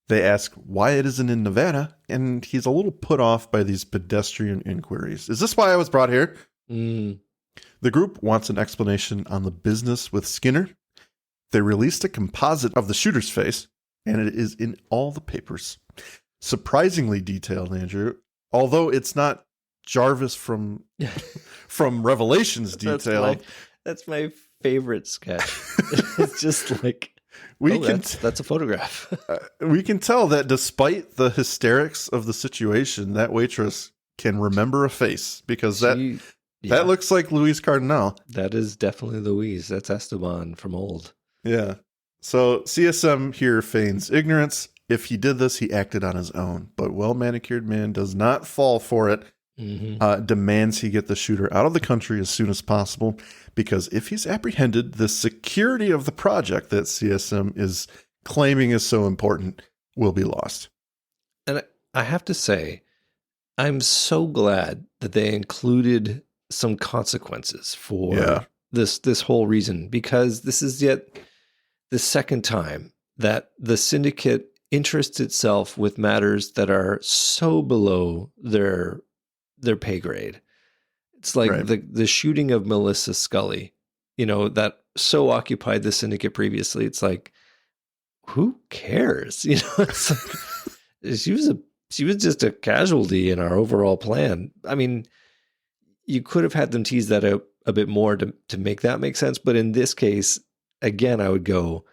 They ask why it isn't in Nevada, and he's a little put off by these pedestrian inquiries. Is this why I was brought here? The group wants an explanation on the business with Skinner. They released a composite of the shooter's face, and it is in all the papers. Surprisingly detailed, Andrew, although it's not Jarvis from Revelations detailed. That's my favorite sketch. It's just like... that's a photograph. We can tell that despite the hysterics of the situation, that waitress can remember a face because that looks like Louise Cardinal. That is definitely Louise. That's Esteban from old. Yeah. So CSM here feigns ignorance. If he did this, he acted on his own. But well-manicured man does not fall for it demands he get the shooter out of the country as soon as possible, because if he's apprehended, the security of the project that CSM is claiming is so important will be lost. And I have to say, I'm so glad that they included some consequences for this whole reason, because this is yet the second time that the syndicate interests itself with matters that are so below their pay grade. It's like the shooting of Melissa Scully, that so occupied the syndicate previously. It's like, who cares? It's like, she was just a casualty in our overall plan. I mean, you could have had them tease that out a bit more to make that make sense. But in this case, again, I would go,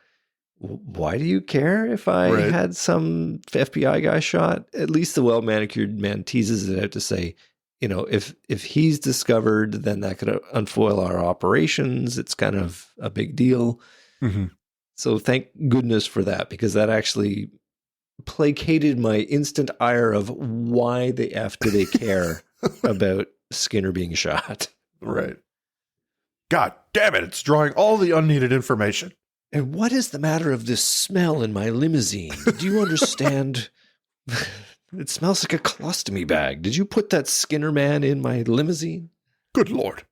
why do you care if I had some FBI guy shot? At least the well-manicured man teases it out to say, if he's discovered, then that could unfoil our operations. It's kind of a big deal. Mm-hmm. So thank goodness for that, because that actually placated my instant ire of why the F do they care about Skinner being shot. Right. God damn it, it's drawing all the unneeded information. And what is the matter of this smell in my limousine? Do you understand? It smells like a colostomy bag. Did you put that Skinner man in my limousine? Good Lord.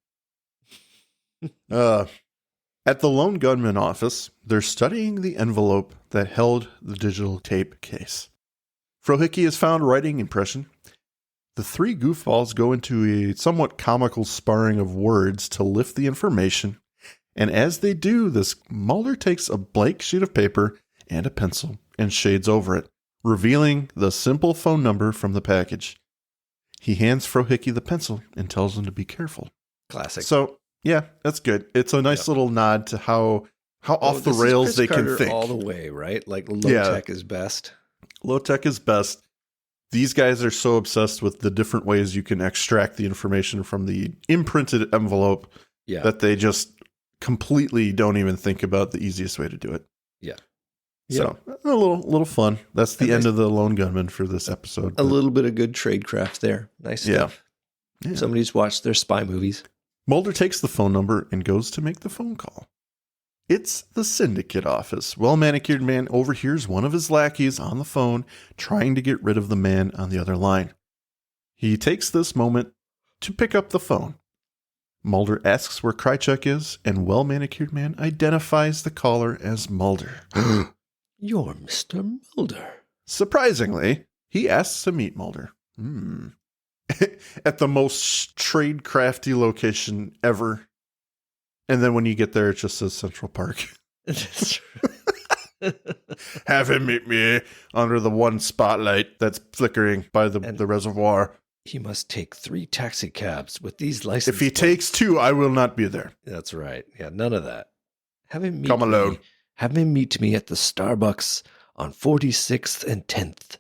At the lone gunman office, they're studying the envelope that held the digital tape case. Frohicke is found writing impression. The three goofballs go into a somewhat comical sparring of words to lift the information, and as they do this, Mulder takes a blank sheet of paper and a pencil and shades over it, revealing the simple phone number from the package. He hands Frohicke the pencil and tells him to be careful. Classic. So, yeah, that's good. It's a nice little nod to how off the rails they can think. All the way, right? Like low tech is best. Low tech is best. These guys are so obsessed with the different ways you can extract the information from the imprinted envelope that they just completely don't even think about the easiest way to do it. Yeah. So a little fun. That's the end of the Lone Gunman for this episode. A little bit of good tradecraft there. Nice stuff. Yeah. Somebody's watched their spy movies. Mulder takes the phone number and goes to make the phone call. It's the syndicate office. Well-manicured man overhears one of his lackeys on the phone trying to get rid of the man on the other line. He takes this moment to pick up the phone. Mulder asks where Krychek is, and well-manicured man identifies the caller as Mulder. You're Mr. Mulder. Surprisingly, he asks to meet Mulder. At the most trade-crafty location ever. And then when you get there, it just says Central Park. Have him meet me under the one spotlight that's flickering by the reservoir. He must take 3 taxi cabs with these license If he takes 2, I will not be there. That's right. Yeah, none of that. Have him meet Come alone. Have him meet me at the Starbucks on 46th and 10th.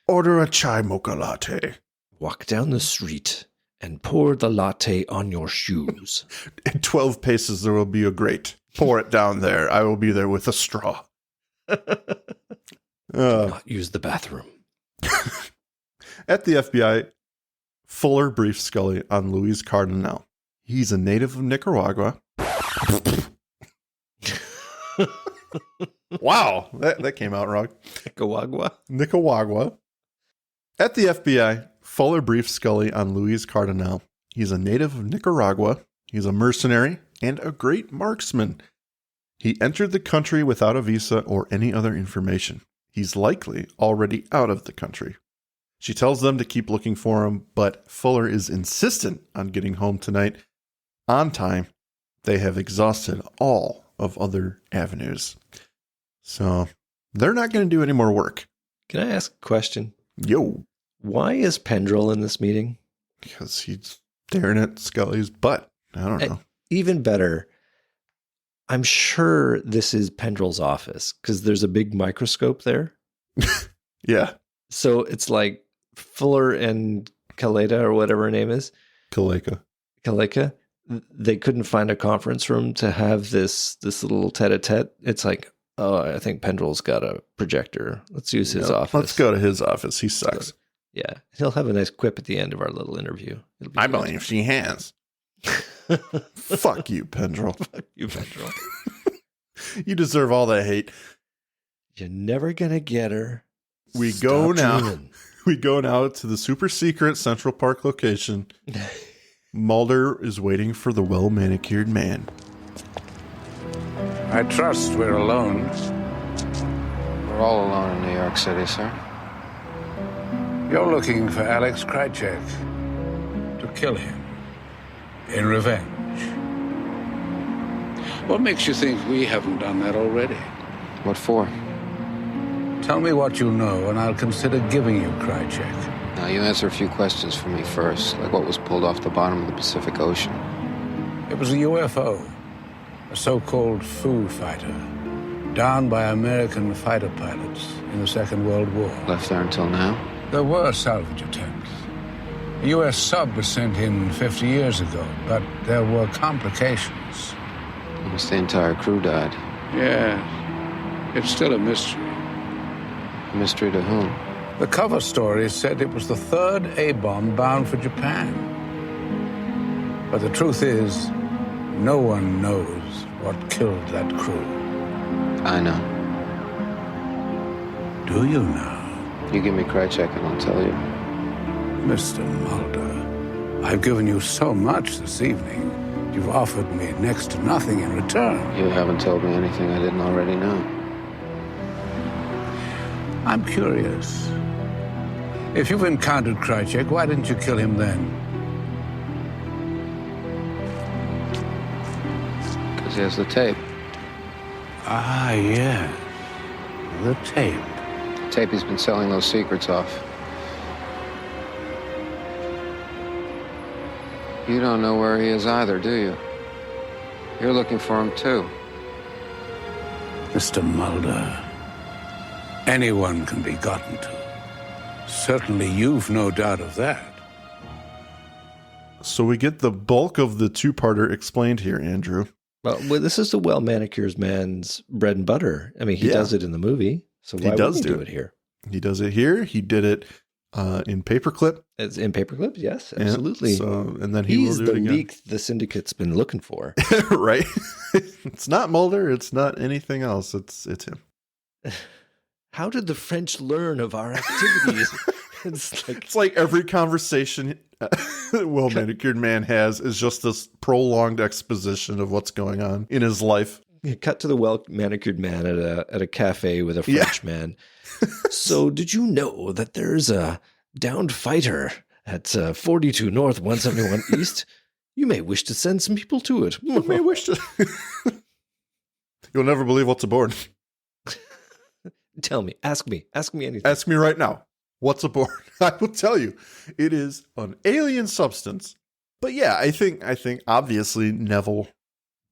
Order a chai mocha latte. Walk down the street and pour the latte on your shoes. In 12 paces, there will be a grate. Pour it down there. I will be there with a straw. Do not use the bathroom. At the FBI, Fuller briefs Scully on Luis Cardinal. He's a native of Nicaragua. Wow, that came out wrong. Nicaragua. At the FBI, Fuller briefs Scully on Luis Cardinal. He's a native of Nicaragua. He's a mercenary and a great marksman. He entered the country without a visa or any other information. He's likely already out of the country. She tells them to keep looking for him, but Fuller is insistent on getting home tonight on time. They have exhausted all of other avenues. So they're not going to do any more work. Can I ask a question? Yo. Why is Pendrell in this meeting? Because he's staring at Scully's butt. I don't know. Even better, I'm sure this is Pendrell's office because there's a big microscope there. Yeah. So it's like Fuller and Kaleta or whatever her name is. Kaleka. They couldn't find a conference room to have this little tete-a-tete. It's like, oh, I think Pendrell's got a projector. Let's use his office. Let's go to his office. He sucks. Yeah. He'll have a nice quip at the end of our little interview. It'll be I good. believe she has. Fuck you, Pendrell. Fuck you, Pendrell. You deserve all that hate. You're never going to get her. We go now. Dreaming. We go now to the super secret Central Park location. Mulder is waiting for the well-manicured man. I trust we're alone. We're all alone in New York City, sir. You're looking for Alex Krycek to kill him in revenge. What makes you think we haven't done that already? What for? Tell me what you know, and I'll consider giving you Krycek. Now, you answer a few questions for me first, like what was pulled off the bottom of the Pacific Ocean. It was a UFO, a so-called Foo fighter, downed by American fighter pilots in the Second World War. Left there until now? There were salvage attempts. A U.S. sub was sent in 50 years ago, but there were complications. Almost the entire crew died. Yeah, it's still a mystery. A mystery to whom? The cover story said it was the third A-bomb bound for Japan. But the truth is, no one knows what killed that crew. I know. Do you now? You give me Krycek and I'll tell you. Mr. Mulder, I've given you so much this evening. You've offered me next to nothing in return. You haven't told me anything I didn't already know. I'm curious. If you've encountered Krycek, why didn't you kill him then? Because he has the tape. Ah, yes. The tape. Tape he's been selling those secrets off. You don't know where he is either, do you? You're looking for him, too. Mr. Mulder, anyone can be gotten to. Certainly you've no doubt of that. So we get the bulk of the two-parter explained here, Andrew. Well, this is the well-manicured man's bread and butter. I mean, he does it in the movie, so why wouldn't he do it here? He does it here. He did it in Paperclip. It's in Paperclip, yes, absolutely. And then He's will do the it again. leak the syndicate's been looking for. Right? It's not Mulder. It's not anything else. It's him. How did the French learn of our activities? It's like every conversation well-manicured man has is just this prolonged exposition of what's going on in his life. You cut to the well-manicured man at a cafe with a French man. So did you know that there's a downed fighter at 42 North, 171 East? You may wish to send some people to it. You may wish to. You'll never believe what's aboard. Tell me. Ask me anything. Ask me right now. What's aboard? I will tell you. It is an alien substance. But yeah, I think obviously Neville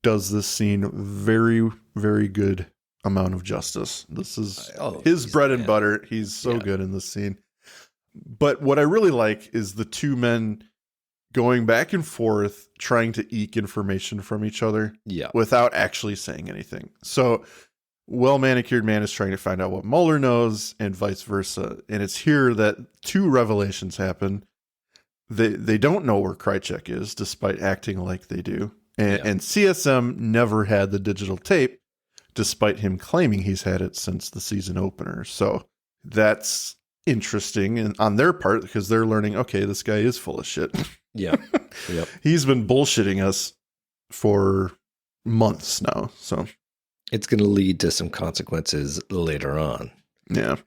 does this scene very, very good amount of justice. This is his bread and butter. He's so good in this scene. But what I really like is the two men going back and forth, trying to eke information from each other without actually saying anything. So well-manicured man is trying to find out what Mulder knows and vice versa. And it's here that two revelations happen. They don't know where Krycek is, despite acting like they do. And CSM never had the digital tape, despite him claiming he's had it since the season opener. So that's interesting on their part because they're learning, okay, this guy is full of shit. Yeah. Yep. He's been bullshitting us for months now. So it's going to lead to some consequences later on. Yeah.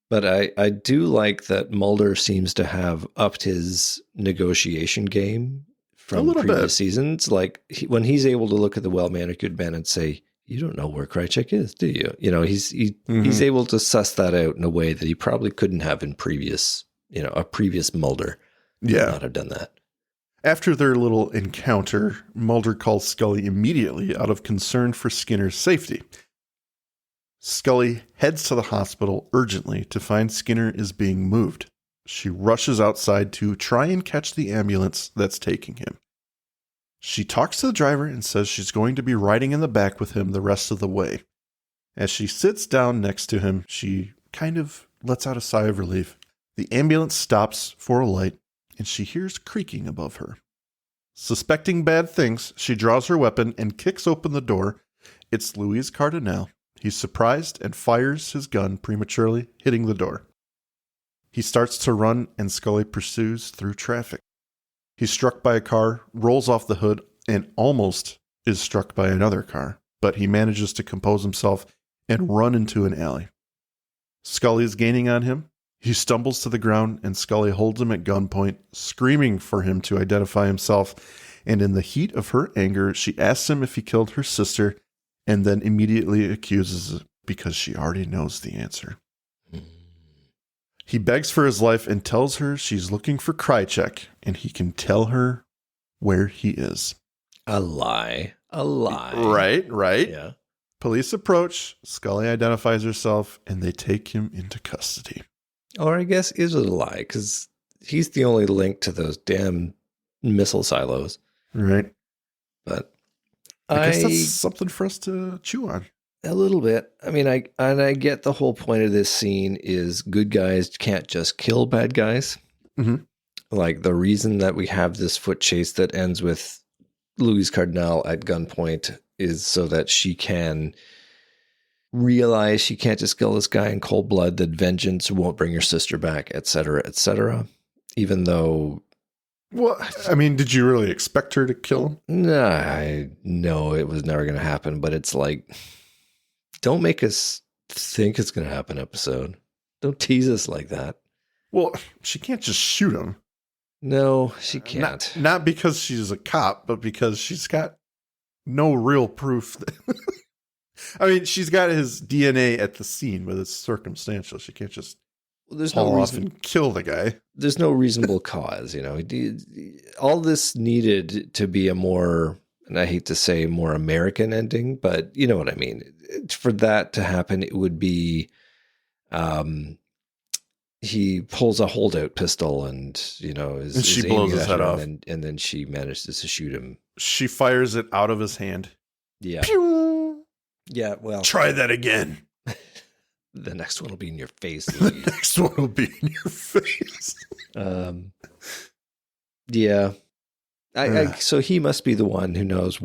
But I do like that Mulder seems to have upped his negotiation game from previous seasons. Like when he's able to look at the well-manicured man and say, you don't know where Krycek is, do you? You know, he's able to suss that out in a way that he probably couldn't have in previous, a previous Mulder. Yeah. Would not have done that. After their little encounter, Mulder calls Scully immediately out of concern for Skinner's safety. Scully heads to the hospital urgently to find Skinner is being moved. She rushes outside to try and catch the ambulance that's taking him. She talks to the driver and says she's going to be riding in the back with him the rest of the way. As she sits down next to him, she kind of lets out a sigh of relief. The ambulance stops for a light, and she hears creaking above her. Suspecting bad things, she draws her weapon and kicks open the door. It's Louis Cardinal. He's surprised and fires his gun prematurely, hitting the door. He starts to run, and Scully pursues through traffic. He's struck by a car, rolls off the hood, and almost is struck by another car, but he manages to compose himself and run into an alley. Scully is gaining on him. He stumbles to the ground, and Scully holds him at gunpoint, screaming for him to identify himself. And in the heat of her anger, she asks him if he killed her sister, and then immediately accuses it because she already knows the answer. He begs for his life and tells her she's looking for Krychek, and he can tell her where he is. A lie. A lie. Right. Yeah. Police approach, Scully identifies herself, and they take him into custody. Or I guess is it a lie? Because he's the only link to those damn missile silos. Right. But I guess that's something for us to chew on. A little bit. I mean, I get the whole point of this scene is good guys can't just kill bad guys. Mm-hmm. Like the reason that we have this foot chase that ends with Louise Cardinal at gunpoint is so that she can realize she can't just kill this guy in cold blood, that vengeance won't bring her sister back, etc., etc. Even though... Well, I mean, did you really expect her to kill him? No, I know it was never going to happen, but it's like... Don't make us think it's going to happen, episode. Don't tease us like that. Well, she can't just shoot him. No, she can't. Not because she's a cop, but because she's got no real proof. I mean, she's got his DNA at the scene, but it's circumstantial. She can't just haul off and kill the guy. There's no reasonable cause, you know. All this needed to be a more... and I hate to say more American ending, but you know what I mean. For that to happen, it would be he pulls a holdout pistol and, you know, and she blows his head off. And then she manages to shoot him. She fires it out of his hand. Yeah. Pew! Yeah, well. Try that again. The next one will be in your face. The next one will be in your face. Yeah. So he must be the one who knows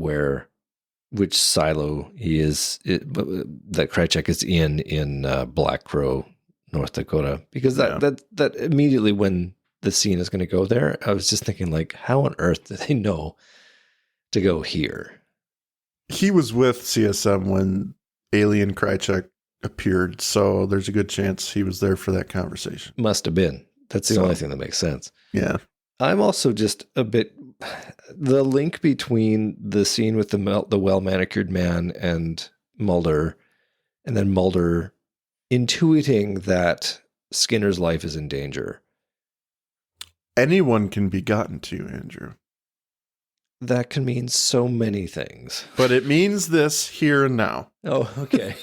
which silo he is, that Krychek is in Black Crow, North Dakota. Because that immediately when the scene is going to go there, I was just thinking, like, how on earth do they know to go here? He was with CSM when Alien Krychek appeared, so there's a good chance he was there for that conversation. Must have been. That's the only thing that makes sense. Yeah. I'm also just a bit... The link between the scene with the well-manicured man and Mulder, and then Mulder intuiting that Skinner's life is in danger. Anyone can be gotten to, Andrew. That can mean so many things. But it means this here and now. Oh, okay.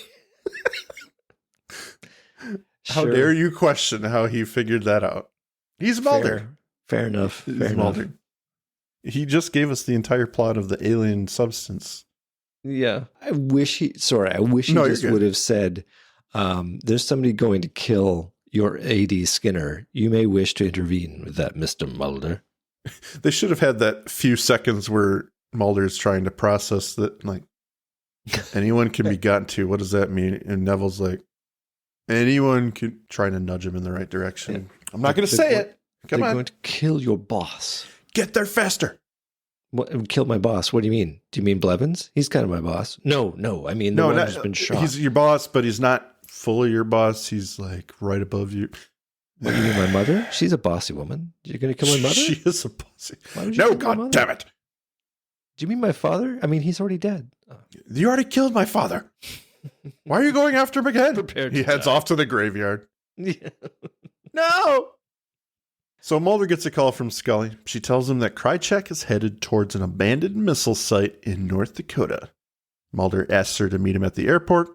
How dare you question how he figured that out? He's Mulder. Fair enough. Fair enough. Mulder. He just gave us the entire plot of the alien substance. Yeah. I wish he just would have said, there's somebody going to kill your AD Skinner. You may wish to intervene with that, Mr. Mulder. They should have had that few seconds where Mulder's trying to process that, like, anyone can be gotten to. What does that mean? And Neville's like, anyone could, trying to nudge him in the right direction. Yeah. I'm not going to say it. Come on. They're going to kill your boss. Get there faster. What, kill my boss? What do you mean? Do you mean Blevins? He's kind of my boss. No. I mean, the one who's been shot. He's your boss, but he's not fully your boss. He's like right above you. What do you mean, my mother? She's a bossy woman. You're going to kill my mother? She is a bossy. No, God damn it. Do you mean my father? I mean, he's already dead. Oh. You already killed my father. Why are you going after him again? He heads off to the graveyard. Yeah. No. So Mulder gets a call from Scully. She tells him that Krychek is headed towards an abandoned missile site in North Dakota. Mulder asks her to meet him at the airport.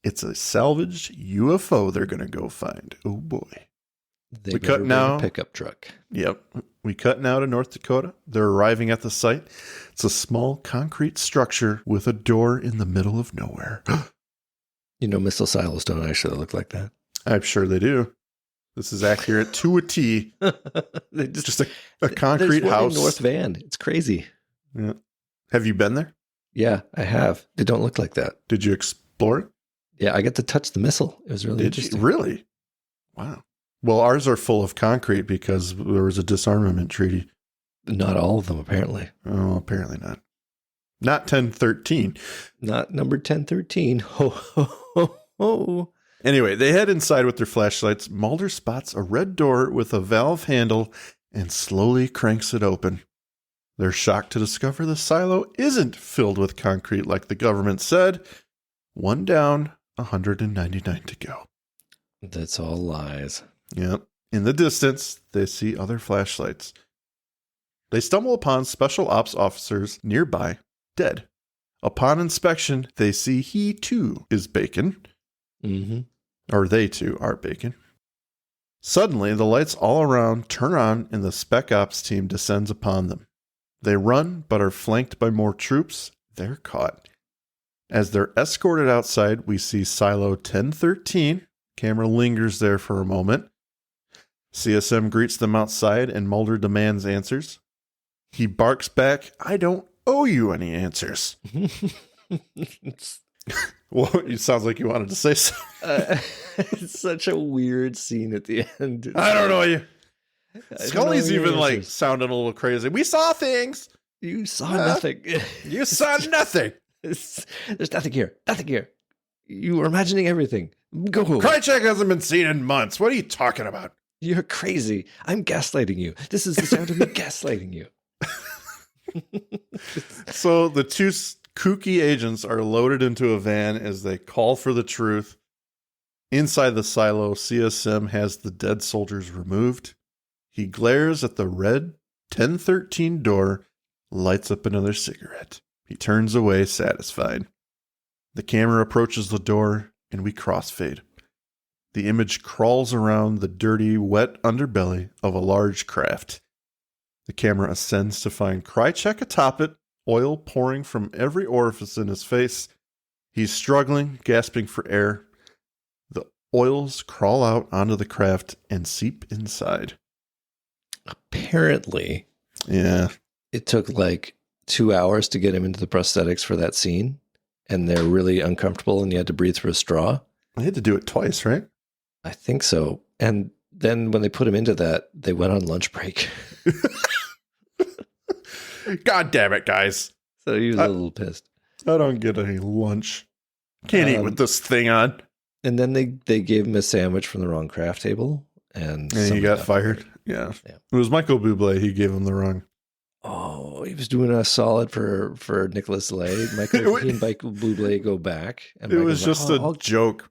It's a salvaged UFO they're going to go find. Oh, boy. We cut now. Pickup truck. Yep. We cut now to North Dakota. They're arriving at the site. It's a small concrete structure with a door in the middle of nowhere. You know, missile silos don't actually look like that. I'm sure they do. This is accurate to a T. Just a concrete there's one house. in North Van. It's crazy. Yeah. Have you been there? Yeah, I have. They don't look like that. Did you explore it? Yeah, I got to touch the missile. It was really interesting. Really? Wow. Well, ours are full of concrete because there was a disarmament treaty. Not all of them, apparently. Oh, apparently not. Not 1013. Not number 1013. Ho, ho, ho, ho. Anyway, they head inside with their flashlights. Mulder spots a red door with a valve handle and slowly cranks it open. They're shocked to discover the silo isn't filled with concrete like the government said. One down, 199 to go. That's all lies. Yep. In the distance, they see other flashlights. They stumble upon special ops officers nearby, dead. Upon inspection, they see he too is Bacon. Mm-hmm. Or they too are Bacon. Suddenly, the lights all around turn on and the Spec Ops team descends upon them. They run, but are flanked by more troops. They're caught. As they're escorted outside, we see Silo 1013. Camera lingers there for a moment. CSM greets them outside and Mulder demands answers. He barks back, I don't owe you any answers. Well, it sounds like you wanted to say so. It's such a weird scene at the end. I don't know you. Scully's even like sounding a little crazy. We saw things. You saw nothing. You saw nothing. There's nothing here. Nothing here. You were imagining everything. Go home. Krychek hasn't been seen in months. What are you talking about? You're crazy. I'm gaslighting you. This is the sound of me gaslighting you. So the two kooky agents are loaded into a van as they call for the truth. Inside the silo, CSM has the dead soldiers removed. He glares at the red 1013 door, lights up another cigarette. He turns away, satisfied. The camera approaches the door, and we crossfade. The image crawls around the dirty, wet underbelly of a large craft. The camera ascends to find Krychek atop it, oil pouring from every orifice in his face. He's struggling, gasping for air. The oils crawl out onto the craft and seep inside. Apparently, Yeah. it took like 2 hours to get him into the prosthetics for that scene, and they're really uncomfortable, and you had to breathe through a straw. I had to do it twice, right? I think so. And then when they put him into that, they went on lunch break. God damn it, guys. So he was a little pissed. I don't get any lunch. Can't eat with this thing on. And then they gave him a sandwich from the wrong craft table. And he got fired. Yeah. It was Michael Bublé. He gave him the wrong. Oh, he was doing a solid for Nicholas Lay. He and Michael Bublé go back. And it was just a joke.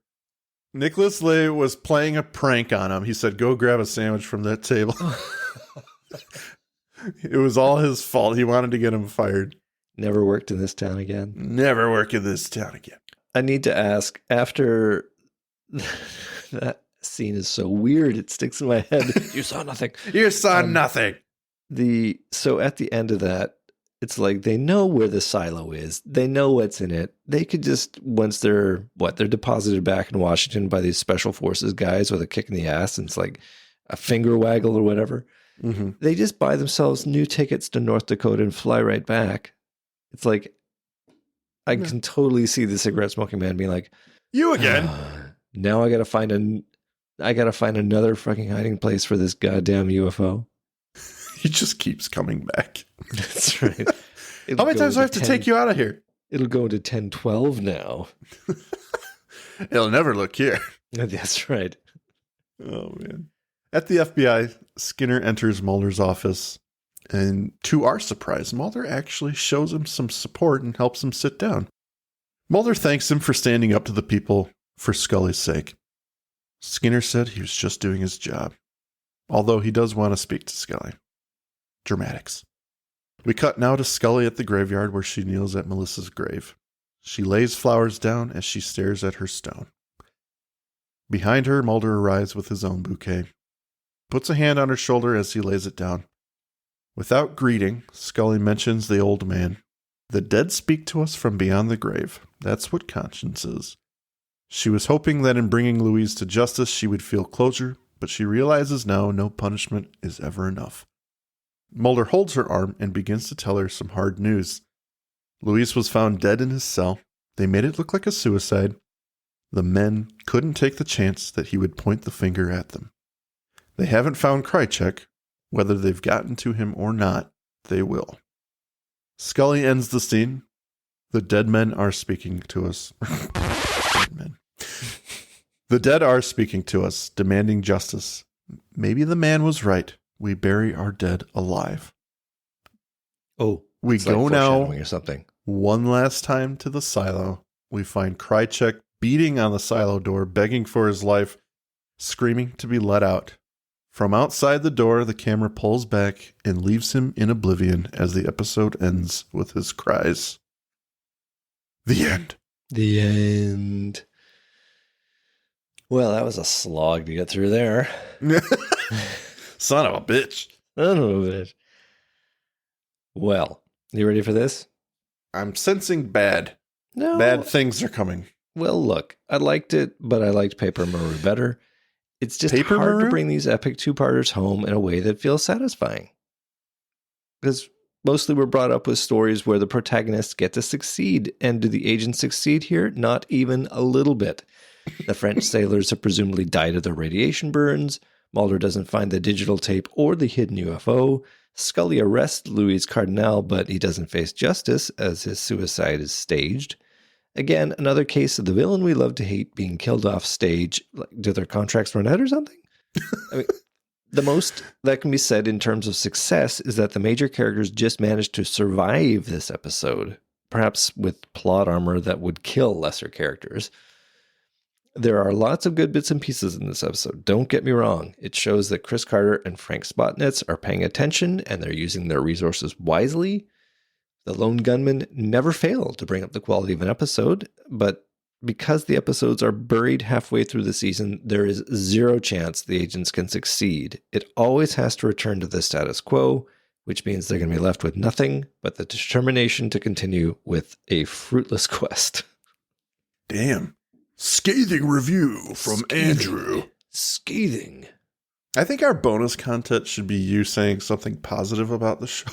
Nicholas Lay was playing a prank on him. He said, go grab a sandwich from that table. It was all his fault. He wanted to get him fired. Never worked in this town again. Never work in this town again. I need to ask, after that scene is so weird, it sticks in my head. You saw nothing. You saw nothing. So at the end of that, it's like they know where the silo is. They know what's in it. They could just, once they're deposited back in Washington by these special forces guys with a kick in the ass, and it's like a finger waggle or whatever. Mm-hmm. They just buy themselves new tickets to North Dakota and fly right back. It's like, I can totally see the cigarette smoking man being like, you again. Now I gotta find another fucking hiding place for this goddamn UFO. He just keeps coming back. That's right. How many times do I have to take you out of here? It'll go to 1012 now. It'll never look here. That's right. Oh, man. At the FBI, Skinner enters Mulder's office, and to our surprise, Mulder actually shows him some support and helps him sit down. Mulder thanks him for standing up to the people for Scully's sake. Skinner said he was just doing his job, although he does want to speak to Scully. Dramatics. We cut now to Scully at the graveyard where she kneels at Melissa's grave. She lays flowers down as she stares at her stone. Behind her, Mulder arrives with his own bouquet, puts a hand on her shoulder as he lays it down. Without greeting, Scully mentions the old man. The dead speak to us from beyond the grave. That's what conscience is. She was hoping that in bringing Louise to justice, she would feel closure, but she realizes now no punishment is ever enough. Mulder holds her arm and begins to tell her some hard news. Louis was found dead in his cell. They made it look like a suicide. The men couldn't take the chance that he would point the finger at them. They haven't found Krychek. Whether they've gotten to him or not, they will. Scully ends the scene. The dead men are speaking to us. Dead men. The dead are speaking to us, demanding justice. Maybe the man was right. We bury our dead alive. Oh, we it's go like now foreshadowing or something. One last time to the silo. We find Krychek beating on the silo door, begging for his life, screaming to be let out. From outside the door, the camera pulls back and leaves him in oblivion as the episode ends with his cries. The end. The end. Well, that was a slog to get through there. Son of a bitch. Son of a bitch. Well, you ready for this? I'm sensing bad. No. Bad things are coming. Well, look, I liked it, but I liked Paper Maru better. It's just Paper hard Maru? to bring these epic two-parters home in a way that feels satisfying. Because mostly we're brought up with stories where the protagonists get to succeed. And do the agents succeed here? Not even a little bit. The French sailors have presumably died of their radiation burns. Mulder doesn't find the digital tape or the hidden UFO. Scully arrests Louis Cardinal, but he doesn't face justice as his suicide is staged. Again, another case of the villain we love to hate being killed off stage. Like, do their contracts run out or something? I mean, the most that can be said in terms of success is that the major characters just managed to survive this episode, perhaps with plot armor that would kill lesser characters. There are lots of good bits and pieces in this episode. Don't get me wrong. It shows that Chris Carter and Frank Spotnitz are paying attention and they're using their resources wisely. The lone gunmen never fail to bring up the quality of an episode, but because the episodes are buried halfway through the season, there is zero chance the agents can succeed. It always has to return to the status quo, which means they're going to be left with nothing but the determination to continue with a fruitless quest. Damn. Scathing review from Andrew. Scathing. I think our bonus content should be you saying something positive about the show.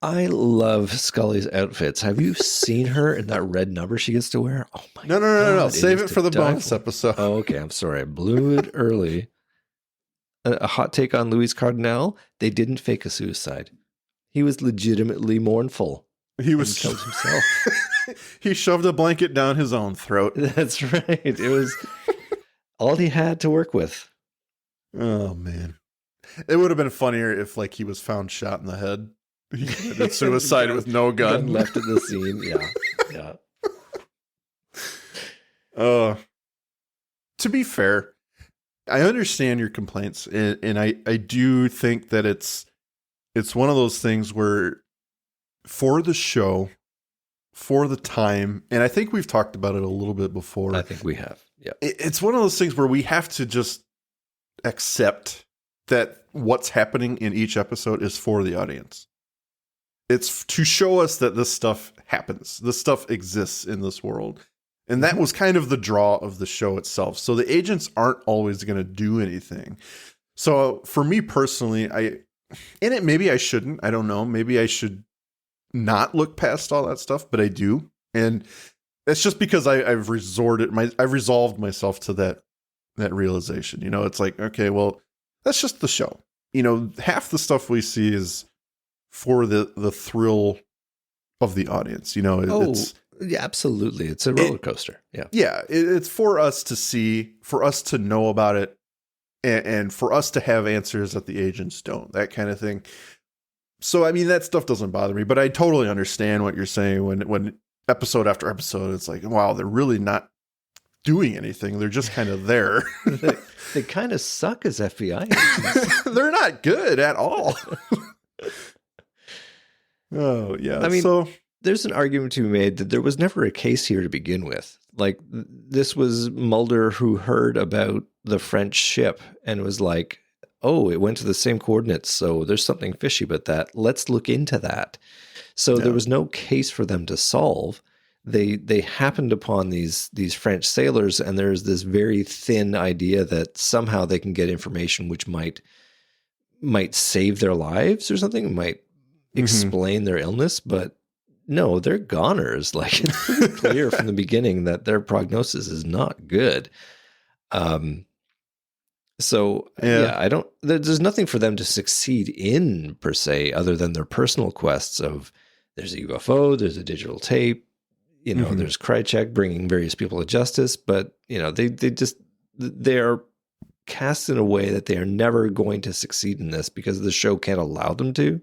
I love Scully's outfits. Have you seen her in that red number she gets to wear? Oh my God. No. Save it is for the to die bonus episode. Oh, okay. I'm sorry. I blew it early. A hot take on Louis Cardinal. They didn't fake a suicide. He was legitimately mournful. He was killed himself. He shoved a blanket down his own throat. That's right. It was all he had to work with. Oh man. It would have been funnier if like he was found shot in the head. He committed suicide with no gun. Left at the scene. Yeah. To be fair, I understand your complaints, and I do think that it's one of those things where for the show, for the time, and I think we've talked about it a little bit before. I think we have. Yeah. It's one of those things where we have to just accept that what's happening in each episode is for the audience. It's to show us that this stuff happens. This stuff exists in this world. And that was kind of the draw of the show itself. So the agents aren't always going to do anything. So for me personally, maybe I shouldn't. I don't know. Maybe I should not look past all that stuff, but I do. And it's just because I've resolved myself to that realization. You know, it's like, okay, well, that's just the show. You know, half the stuff we see is for the thrill of the audience. You know, it's yeah, absolutely. It's a roller coaster. Yeah. It's for us to see, for us to know about it, and for us to have answers that the agents don't, that kind of thing. So, I mean, that stuff doesn't bother me, but I totally understand what you're saying when episode after episode, it's like, wow, they're really not doing anything. They're just kind of there. They kind of suck as FBI agents. They're not good at all. Oh, yeah. I mean, there's an argument to be made that there was never a case here to begin with. Like, this was Mulder who heard about the French ship and was like, oh, it went to the same coordinates, so there's something fishy about that. Let's look into that. So there was no case for them to solve. they happened upon these French sailors, and there's this very thin idea that somehow they can get information which might save their lives or something, might explain their illness, but no, they're goners. Like, it's pretty clear from the beginning that their prognosis is not good. So there's nothing for them to succeed in per se, other than their personal quests of there's a UFO, there's a digital tape, there's Krychek bringing various people to justice, but they're cast in a way that they are never going to succeed in this because the show can't allow them to.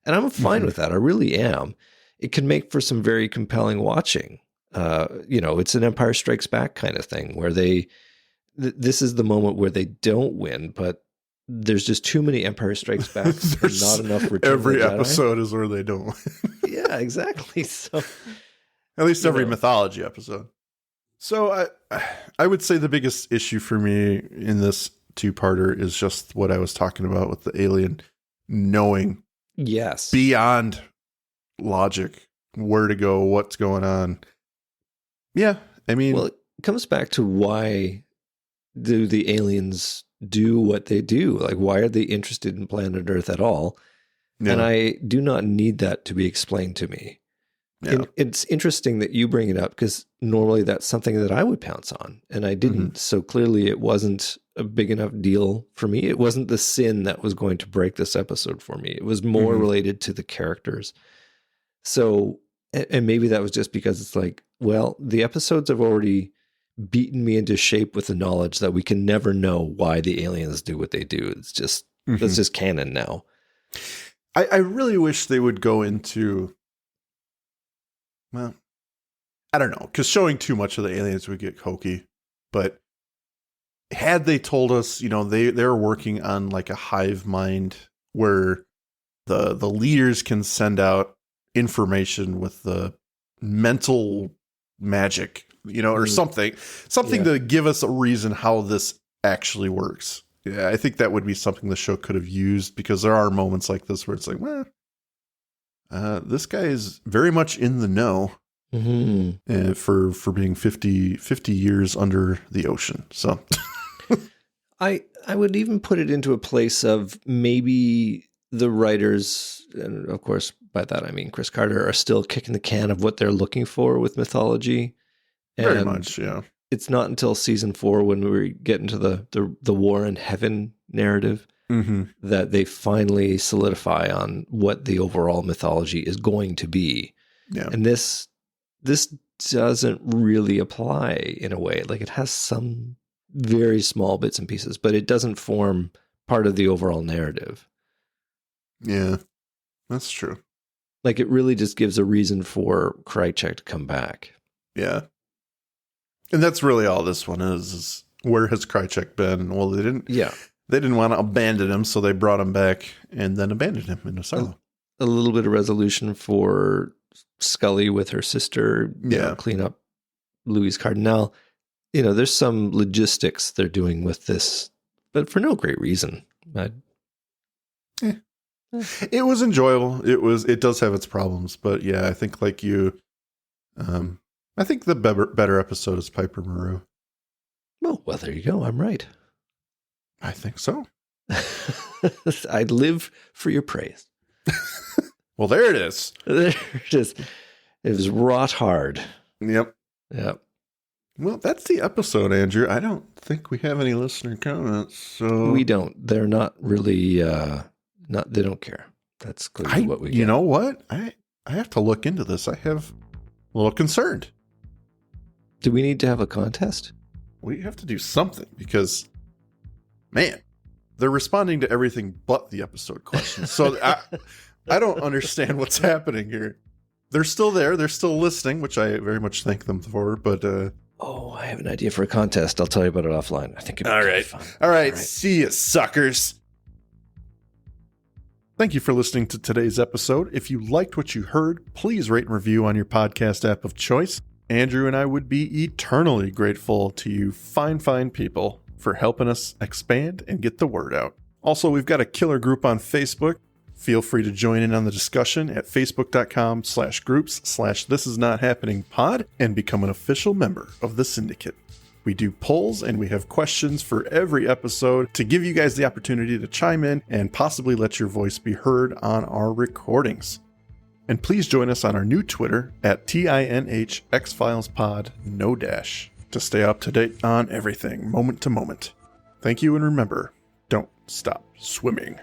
And I'm fine with that. I really am. It can make for some very compelling watching. It's an Empire Strikes Back kind of thing where this is the moment where they don't win, but there's just too many Empire Strikes Backs and not enough Return of the Jedi. Every episode is where they don't win. Yeah, exactly. So at least every mythology episode. So I would say the biggest issue for me in this two-parter is just what I was talking about with the alien knowing beyond logic where to go, what's going on. Yeah, I mean... Well, it comes back to why do the aliens do what they do? Like, why are they interested in planet Earth at all? Yeah. And I do not need that to be explained to me. Yeah. It's interesting that you bring it up because normally that's something that I would pounce on, and I didn't. So clearly it wasn't a big enough deal for me. It wasn't the sin that was going to break this episode for me. It was more related to the characters. So, and maybe that was just because it's like, well, the episodes have already beaten me into shape with the knowledge that we can never know why the aliens do what they do. It's just, that's just canon now. I really wish they would go into... Well, I don't know, because showing too much of the aliens would get hokey. But had they told us, they're working on like a hive mind where the leaders can send out information with the mental magic, or something to give us a reason how this actually works. Yeah, I think that would be something the show could have used, because there are moments like this where it's like, well, this guy is very much in the know for being 50 years under the ocean. So I would even put it into a place of maybe the writers, and of course by that I mean Chris Carter, are still kicking the can of what they're looking for with mythology. And very much, yeah. It's not until season 4 when we get into the war in heaven narrative that they finally solidify on what the overall mythology is going to be. Yeah. And this doesn't really apply in a way. Like, it has some very small bits and pieces, but it doesn't form part of the overall narrative. Yeah, that's true. Like, it really just gives a reason for Krychek to come back. Yeah. And that's really all this one is where has Krychek been? Well, they didn't want to abandon him, so they brought him back and then abandoned him in a silo. A little bit of resolution for Scully with her sister, clean up Louis Cardinal. There's some logistics they're doing with this, but for no great reason. It was enjoyable. It does have its problems, but yeah, I think like you, I think the better episode is Piper Maru. Well, there you go. I'm right. I think so. I live for your praise. Well, there it is. There it is. It was wrought hard. Yep. Well, that's the episode, Andrew. I don't think we have any listener comments. So we don't. They're not really. They don't care. That's clearly what we get. You know what? I have to look into this. I have a little concerned. Do we need to have a contest? We have to do something because, man, they're responding to everything but the episode questions. So I don't understand what's happening here. They're still there. They're still listening, which I very much thank them for. But I have an idea for a contest. I'll tell you about it offline. I think it'd be fun. All right. See you, suckers. Thank you for listening to today's episode. If you liked what you heard, please rate and review on your podcast app of choice. Andrew and I would be eternally grateful to you fine people for helping us expand and get the word out. Also, we've got a killer group on Facebook. Feel free to join in on the discussion at facebook.com/groups/thisisnothappeningpod and become an official member of the syndicate. We do polls and we have questions for every episode to give you guys the opportunity to chime in and possibly let your voice be heard on our recordings. And please join us on our new Twitter at tinhxfilespod, no dash, to stay up to date on everything, moment to moment. Thank you, and remember, don't stop swimming.